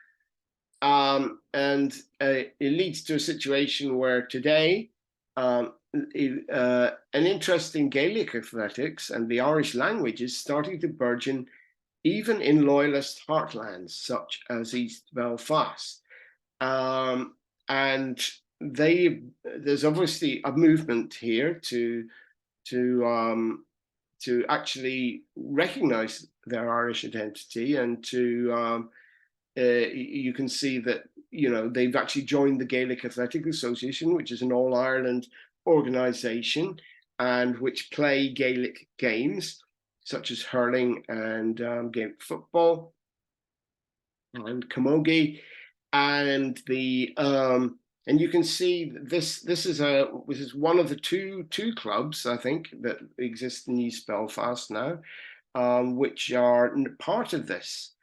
And it leads to a situation where today an interest in Gaelic athletics and the Irish language is starting to burgeon even in loyalist heartlands such as East Belfast. And there's obviously a movement here to actually recognise their Irish identity, and to you can see that they've actually joined the Gaelic Athletic Association, which is an all-Ireland organisation and which play Gaelic games such as hurling and Gaelic football and camogie, and and you can see this is one of the two clubs, I think, that exist in East Belfast now, which are part of this.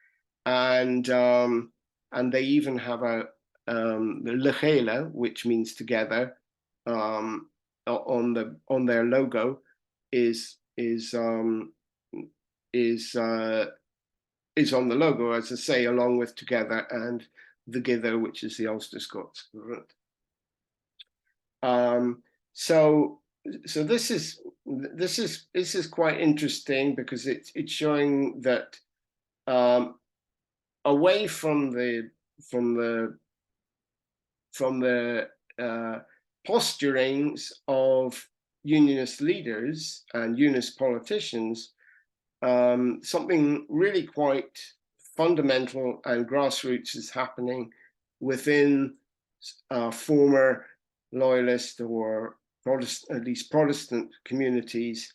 And they even have the Lechela, which means together, on their logo is on the logo, as I say, along with together and the Gither, which is the Ulster Scots equivalent. So this is quite interesting, because it's showing that away from the posturings of Unionist leaders and Unionist politicians, something really quite fundamental and grassroots is happening within former loyalist or at least Protestant communities,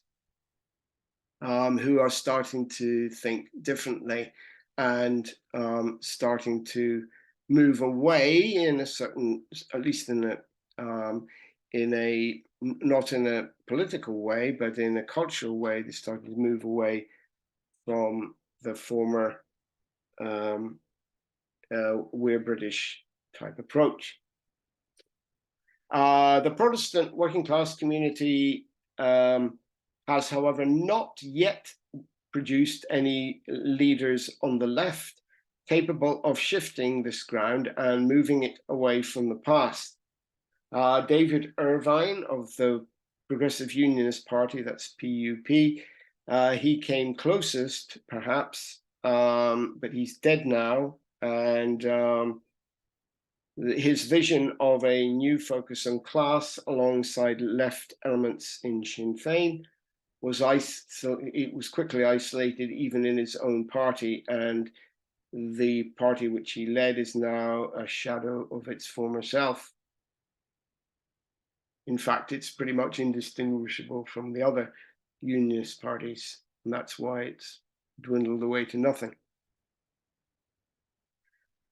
who are starting to think differently and starting to move away in a certain, at least in a not in a political way, but in a cultural way. They're starting to move away from the former we're British type approach. The Protestant working class community has, however, not yet produced any leaders on the left capable of shifting this ground and moving it away from the past. David Irvine of the Progressive Unionist Party, that's PUP, he came closest, perhaps, but he's dead now, and his vision of a new focus on class alongside left elements in Sinn Féin it was quickly isolated even in his own party, and the party which he led is now a shadow of its former self. In fact, it's pretty much indistinguishable from the other Unionist parties, and that's why it's dwindled away to nothing.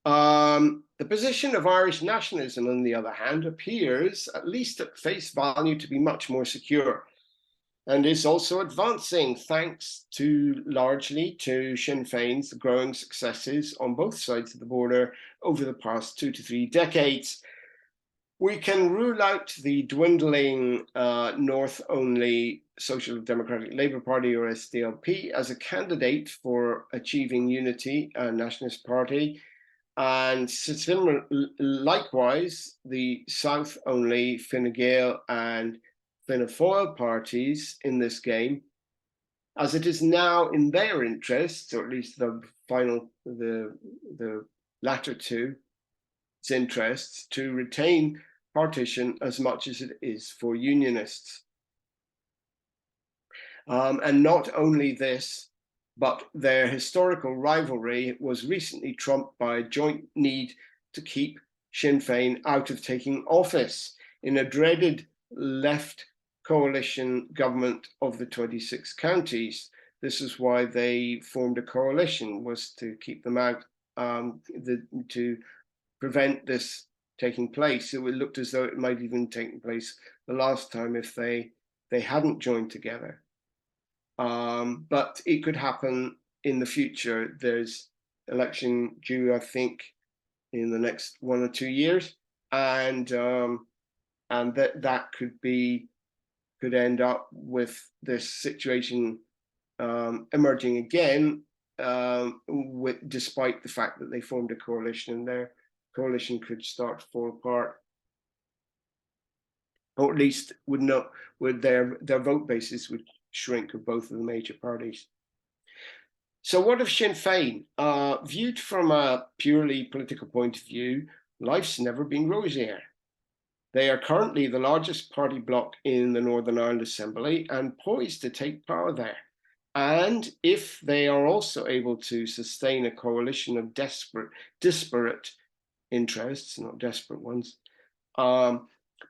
The position of Irish nationalism, on the other hand, appears, at least at face value, to be much more secure, and is also advancing thanks largely to Sinn Féin's growing successes on both sides of the border over the past 2 to 3 decades. We can rule out the dwindling north-only Social Democratic Labour Party, or SDLP, as a candidate for achieving unity, a nationalist party, and likewise the south-only Fine Gael and Fianna Fáil parties in this game, as it is now in their interests, or at least the latter two, its interests, to retain partition as much as it is for Unionists. And not only this, but their historical rivalry was recently trumped by a joint need to keep Sinn Féin out of taking office in a dreaded left coalition government of the 26 counties. This is why they formed a coalition, was to keep them out, to prevent this taking place. It looked as though it might even take place the last time if they hadn't joined together. But it could happen in the future. There's election due, I think, in the next 1 or 2 years, and that could end up with this situation emerging again, despite the fact that they formed a coalition, and their coalition could start to fall apart, or at least would their vote basis would shrink of both of the major parties. So what of Sinn Féin? Viewed from a purely political point of view, life's never been rosier. They are currently the largest party bloc in the Northern Ireland Assembly and poised to take power there. And if they are also able to sustain a coalition of disparate interests, not desperate ones,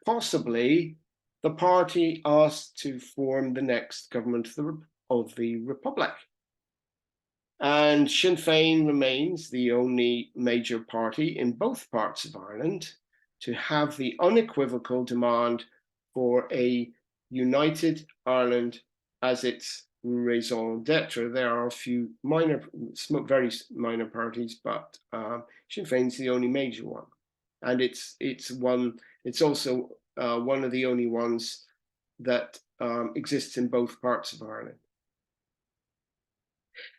possibly the party asked to form the next government of the Republic. And Sinn Féin remains the only major party in both parts of Ireland to have the unequivocal demand for a united Ireland as its raison d'etre. There are a few very minor parties, but Sinn Féin's the only major one, and it's also one of the only ones that exists in both parts of Ireland.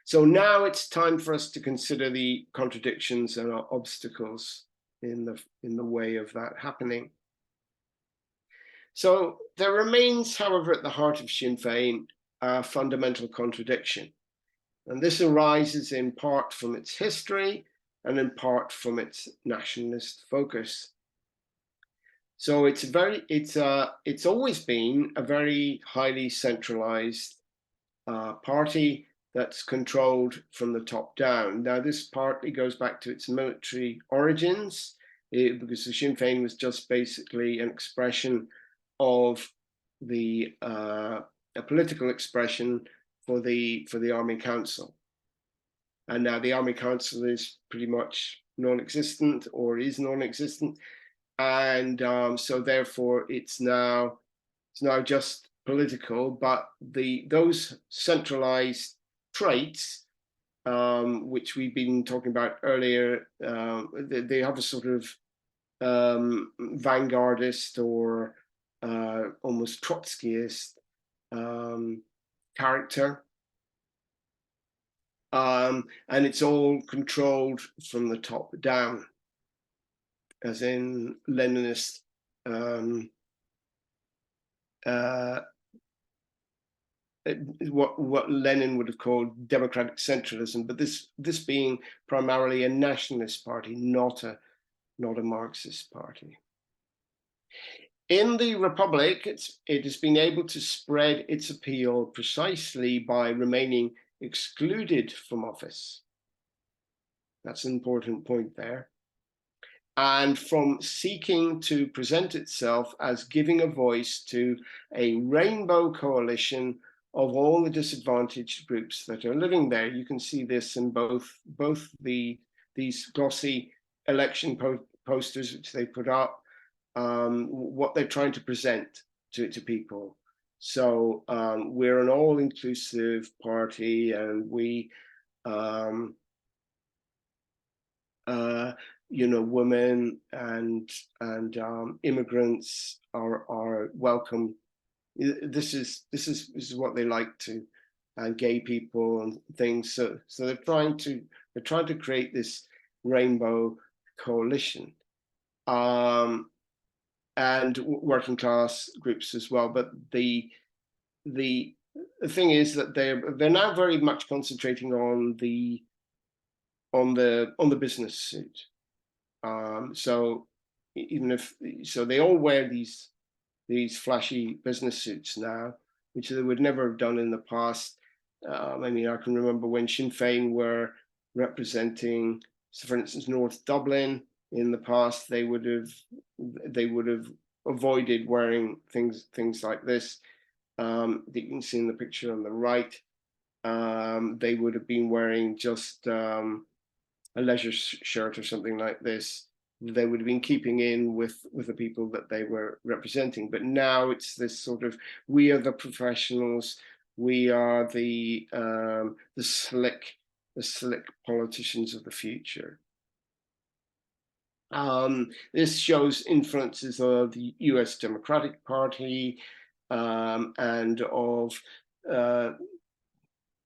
So now it's time for us to consider the contradictions and obstacles in the way of that happening. So there remains, however, at the heart of Sinn Féin, a fundamental contradiction. And this arises in part from its history and in part from its nationalist focus. So it's always been a very highly centralized party that's controlled from the top down. Now, this partly goes back to its military origins, because the Sinn Féin was just basically an expression of a political expression for the Army Council. And now the Army Council is pretty much non-existent, or is non-existent, and so therefore it's now just political. But those centralized traits, which we've been talking about earlier, they have a sort of vanguardist or almost Trotskyist character, and it's all controlled from the top down, as in Leninist what Lenin would have called democratic centralism, but this being primarily a nationalist party, not a Marxist party. In the Republic, it has been able to spread its appeal precisely by remaining excluded from office. That's an important point there. And from seeking to present itself as giving a voice to a rainbow coalition of all the disadvantaged groups that are living there. You can see this in both these glossy election posters which they put up, what they're trying to present to people. So we're an all-inclusive party, and we, women and immigrants are welcome. This is what they like to, gay people and things. So they're trying to create this rainbow coalition, and working class groups as well. But the thing is that they're now very much concentrating on the business suit. So they all wear these flashy business suits now, which they would never have done in the past. I mean, I can remember when Sinn Féin were representing, so for instance, North Dublin in the past, they would have avoided wearing things like this that you can see in the picture on the right. They would have been wearing just a leisure shirt or something like this. they would have been keeping in with the people that they were representing. But now it's this sort of, we are the professionals, we are the slick politicians of the future. This shows influences of the US Democratic Party and of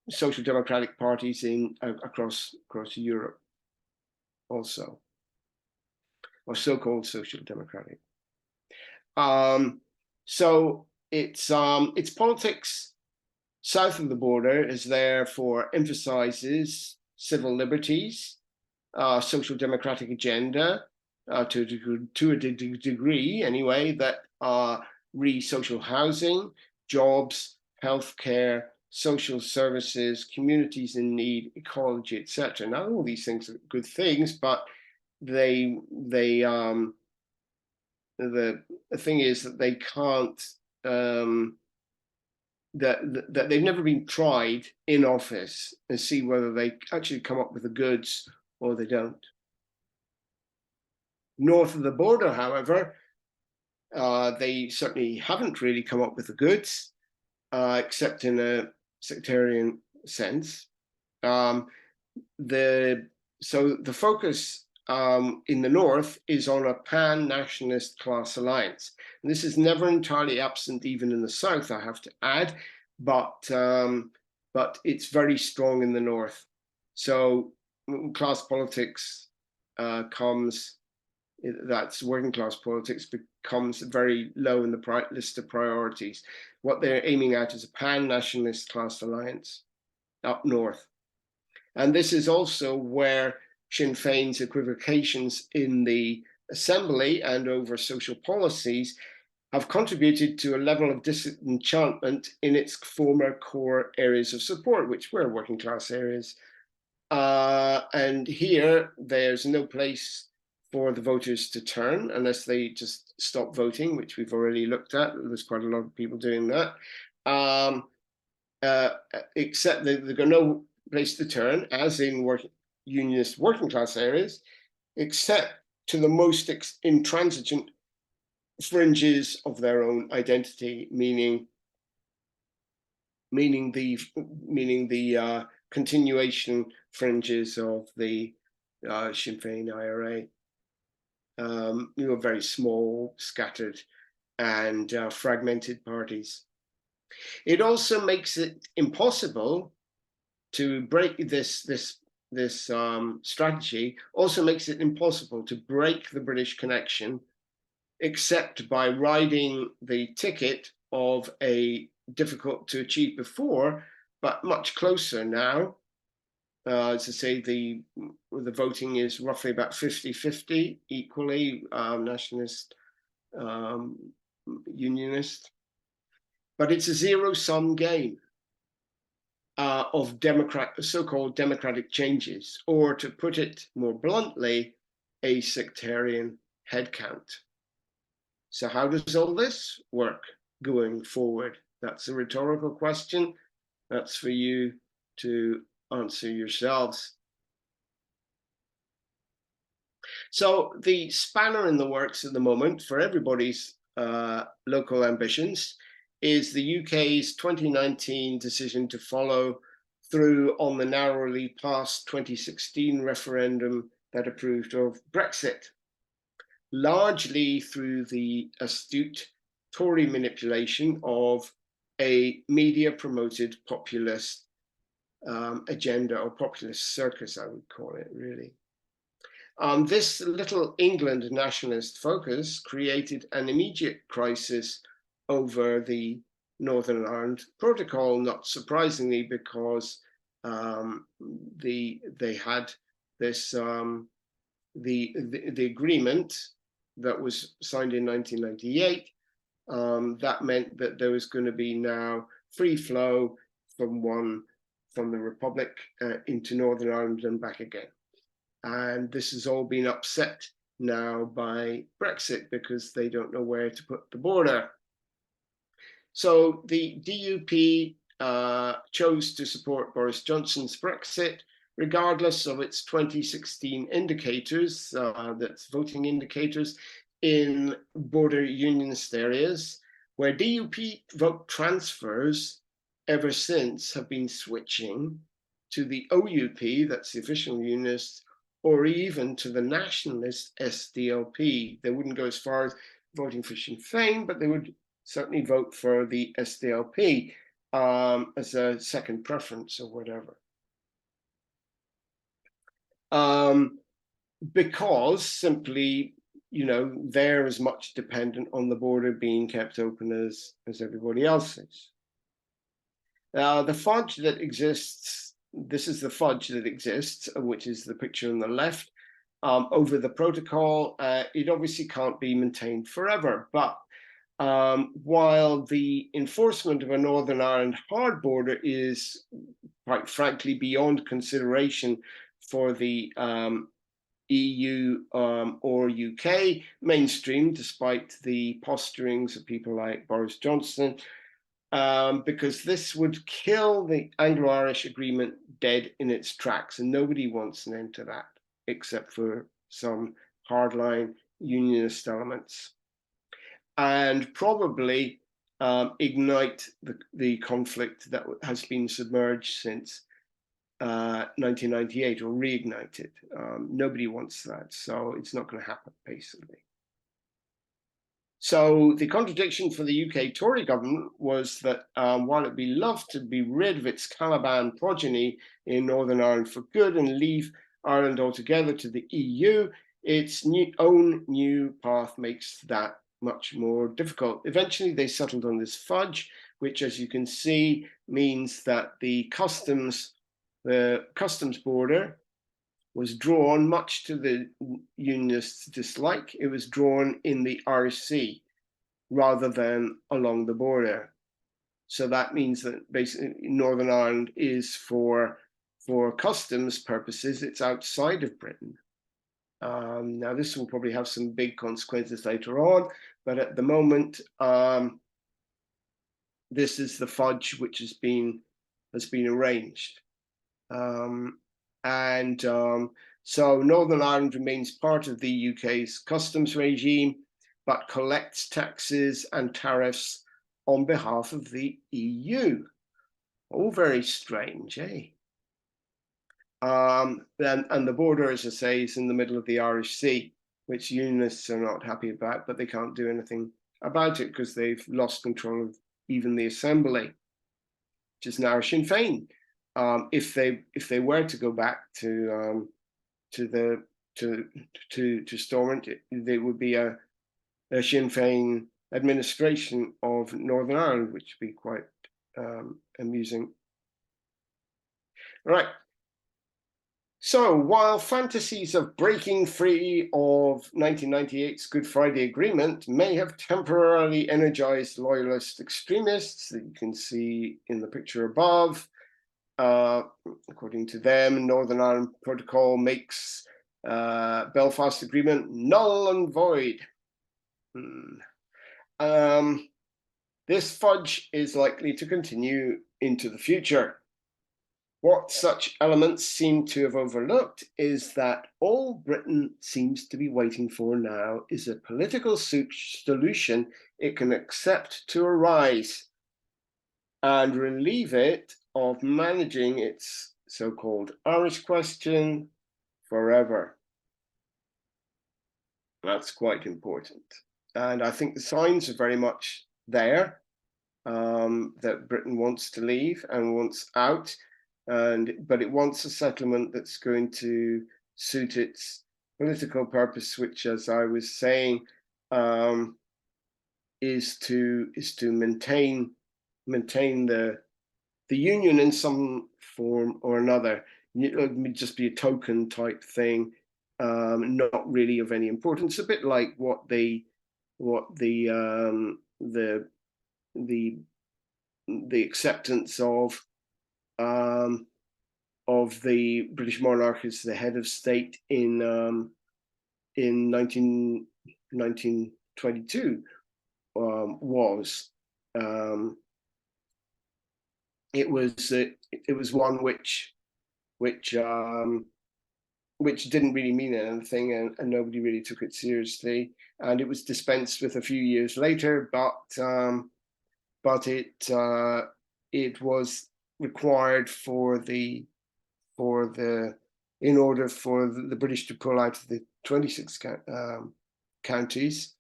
social democratic parties in across Europe also, or so-called social democratic. So its politics south of the border is therefore emphasizes civil liberties, social democratic agenda to a degree anyway, that social housing, jobs, healthcare, social services, communities in need, ecology, etc. Now, all these things are good things, but the thing is that they can't, that they've never been tried in office and see whether they actually come up with the goods or they don't. North of the border, however, they certainly haven't really come up with the goods, except in a sectarian sense. So the focus in the North is on a pan-nationalist class alliance. And this is never entirely absent even in the South, I have to add, but it's very strong in the North. So class politics that's working class politics becomes very low in the list of priorities. What they're aiming at is a pan-nationalist class alliance up north. And this is also where Sinn Féin's equivocations in the assembly and over social policies have contributed to a level of disenchantment in its former core areas of support, which were working class areas. And here, there's no place for the voters to turn unless they just stop voting, which we've already looked at. There's quite a lot of people doing that. Except that they've got no place to turn, as in Unionist working class areas, except to the most intransigent fringes of their own identity, meaning the continuation fringes of the Sinn Féin IRA. Very small, scattered, and fragmented parties. It also makes it impossible to break this strategy. Also makes it impossible to break the British connection, except by riding the ticket of a difficult to achieve before, but much closer now. As I say, the voting is roughly about 50-50, equally nationalist, unionist. But it's a zero-sum game of so-called democratic changes, or to put it more bluntly, a sectarian headcount. So how does all this work going forward? That's a rhetorical question. That's for you to answer yourselves. So the spanner in the works at the moment for everybody's local ambitions is the UK's 2019 decision to follow through on the narrowly passed 2016 referendum that approved of Brexit, largely through the astute Tory manipulation of a media-promoted populist agenda, or populist circus, I would call it, really. This little England nationalist focus created an immediate crisis over the Northern Ireland Protocol, not surprisingly, because they had this the agreement that was signed in 1998. That meant that there was going to be now free flow from the Republic into Northern Ireland and back again. And this has all been upset now by Brexit because they don't know where to put the border. So the DUP chose to support Boris Johnson's Brexit, regardless of its 2016 indicators, that's voting indicators, in border unionist areas, where DUP vote transfers ever since have been switching to the OUP, that's the official unionist, or even to the nationalist SDLP. They wouldn't go as far as voting for Sinn Féin, but they would certainly vote for the SDLP as a second preference or whatever. Because simply, you know, they're as much dependent on the border being kept open as everybody else is. The fudge that exists, this is the fudge that exists, which is the picture on the left, over the protocol. It obviously can't be maintained forever, but while the enforcement of a Northern Ireland hard border is, quite frankly, beyond consideration for the EU or UK mainstream, despite the posturings of people like Boris Johnson, because this would kill the Anglo-Irish agreement dead in its tracks, and nobody wants an end to that, except for some hardline unionist elements, and probably ignite the conflict that has been submerged since 1998, or reignited. Nobody wants that, so it's not going to happen, basically. So the contradiction for the UK Tory government was that while it'd be loved to be rid of its Caliban progeny in Northern Ireland for good and leave Ireland altogether to the EU, its own new path makes that much more difficult. Eventually, they settled on this fudge, which, as you can see, means that the customs border was drawn, much to the Unionists' dislike. It was drawn in the Irish Sea rather than along the border. So that means that basically Northern Ireland is, for customs purposes, it's outside of Britain. Now, this will probably have some big consequences later on, but at the moment, this is the fudge which has been arranged. So Northern Ireland remains part of the UK's customs regime, but collects taxes and tariffs on behalf of the EU. All very strange, eh? And the border, as I say, is in the middle of the Irish Sea, which Unionists are not happy about, but they can't do anything about it because they've lost control of even the Assembly, which is now Sinn Féin. If they were to go back to Stormont, there would be a Sinn Féin administration of Northern Ireland, which would be quite amusing. All right. So while fantasies of breaking free of 1998's Good Friday Agreement may have temporarily energized loyalist extremists that you can see in the picture above, according to them, Northern Ireland Protocol makes Belfast Agreement null and void. This fudge is likely to continue into the future. What such elements seem to have overlooked is that all Britain seems to be waiting for now is a political solution it can accept to arise and relieve it of managing its so-called Irish question forever. That's quite important. And I think the signs are very much there that Britain wants to leave and wants out. But it wants a settlement that's going to suit its political purpose, which, as I was saying, is to maintain the union in some form or another. It would just be a token type thing, not really of any importance. A bit like what the acceptance of the British monarch as the head of state in 1922 was. It was one which which didn't really mean anything, and nobody really took it seriously. And it was dispensed with a few years later, but it was required in order for the British to pull out of the 26 counties.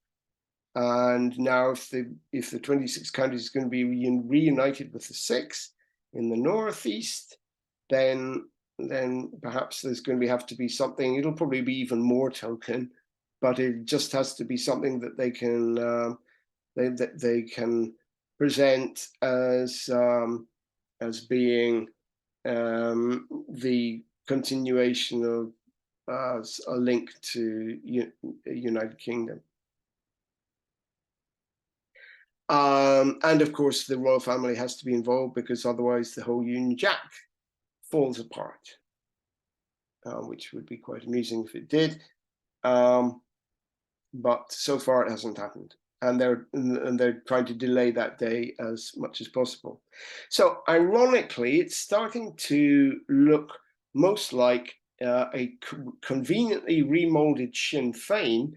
And now, if the 26 counties is going to be reunited with the 6 in the northeast, then perhaps there's going to have to be something. It'll probably be even more token, but it just has to be something that they can present as being the continuation of a link to United Kingdom. And of course, the royal family has to be involved, because otherwise the whole Union Jack falls apart, which would be quite amusing if it did. But so far it hasn't happened. And they're trying to delay that day as much as possible. So ironically, it's starting to look most like a conveniently remolded Sinn Féin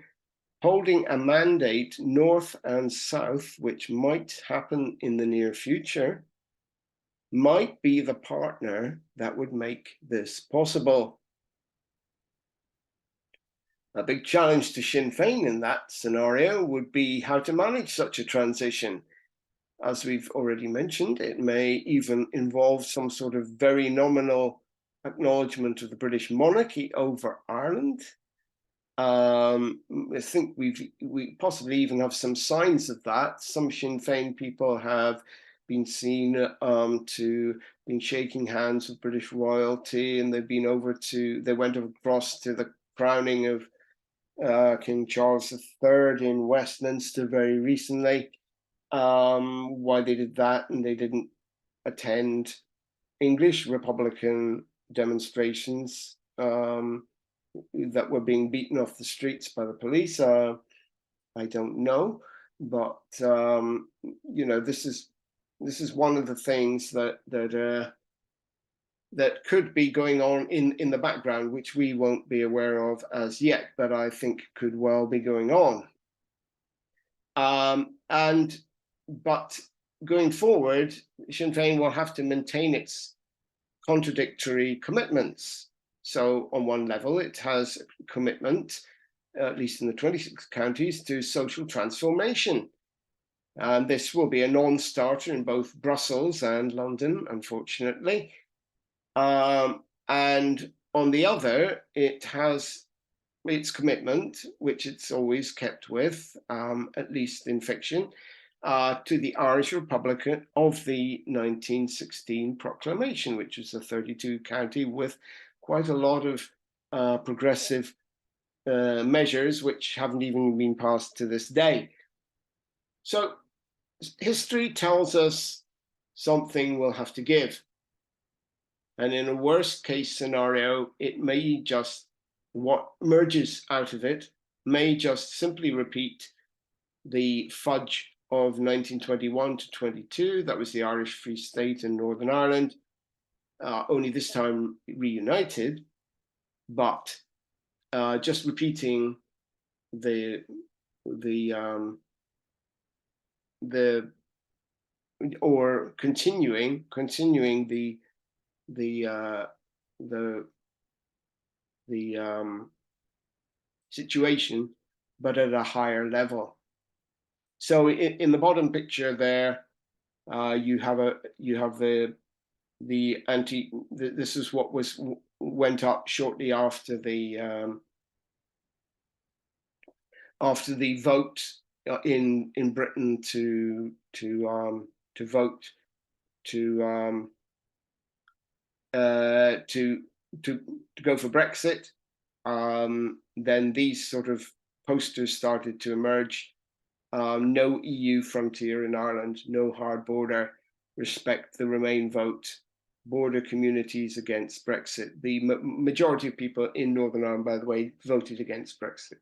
holding a mandate north and south, which might happen in the near future, might be the partner that would make this possible. A big challenge to Sinn Féin in that scenario would be how to manage such a transition. As we've already mentioned, it may even involve some sort of very nominal acknowledgement of the British monarchy over Ireland. I think we possibly even have some signs of that. Some Sinn Féin people have been seen to been shaking hands with British royalty, and they went across to the crowning of King Charles III in Westminster very recently. Why they did that, and they didn't attend English Republican demonstrations that were being beaten off the streets by the police, I don't know. But this is one of the things that could be going on in the background, which we won't be aware of as yet, but I think could well be going on. But going forward, Sinn Féin will have to maintain its contradictory commitments. So on one level, it has a commitment, at least in the 26 counties, to social transformation. And this will be a non-starter in both Brussels and London, unfortunately. And on the other, it has its commitment, which it's always kept with, at least in fiction, to the Irish Republic of the 1916 proclamation, which was a 32 county with quite a lot of progressive measures, which haven't even been passed to this day. So history tells us something will have to give. And in a worst case scenario, it may just, what emerges out of it may just simply repeat the fudge of 1921 to 22. That was the Irish Free State in Northern Ireland, only this time reunited, but just repeating or continuing the situation, but at a higher level. So in the bottom picture there, you have this is what went up shortly after the vote in Britain to vote to go for Brexit. Then these sort of posters started to emerge. No EU frontier in Ireland, no hard border, respect the Remain vote, border communities against Brexit. The majority of people in Northern Ireland, by the way, voted against Brexit.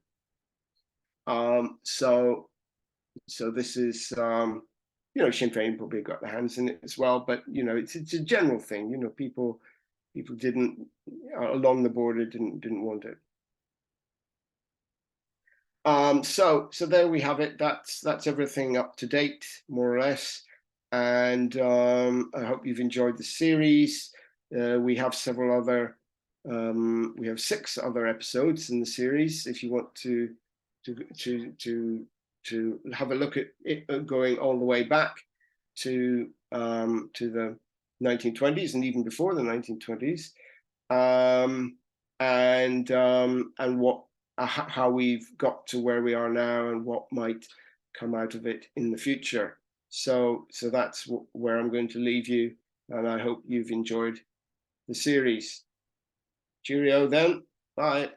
So this is, Sinn Féin probably got their hands in it as well, but it's a general thing. People people didn't, along the border, didn't want it. So there we have it. That's everything up to date, more or less. And I hope you've enjoyed the series. We have several other, we have 6 other episodes in the series. If you want to have a look at it, going all the way back to the 1920s and even before the 1920s, and what how we've got to where we are now and what might come out of it in the future. So that's where I'm going to leave you, and I hope you've enjoyed the series. Cheerio then. Bye.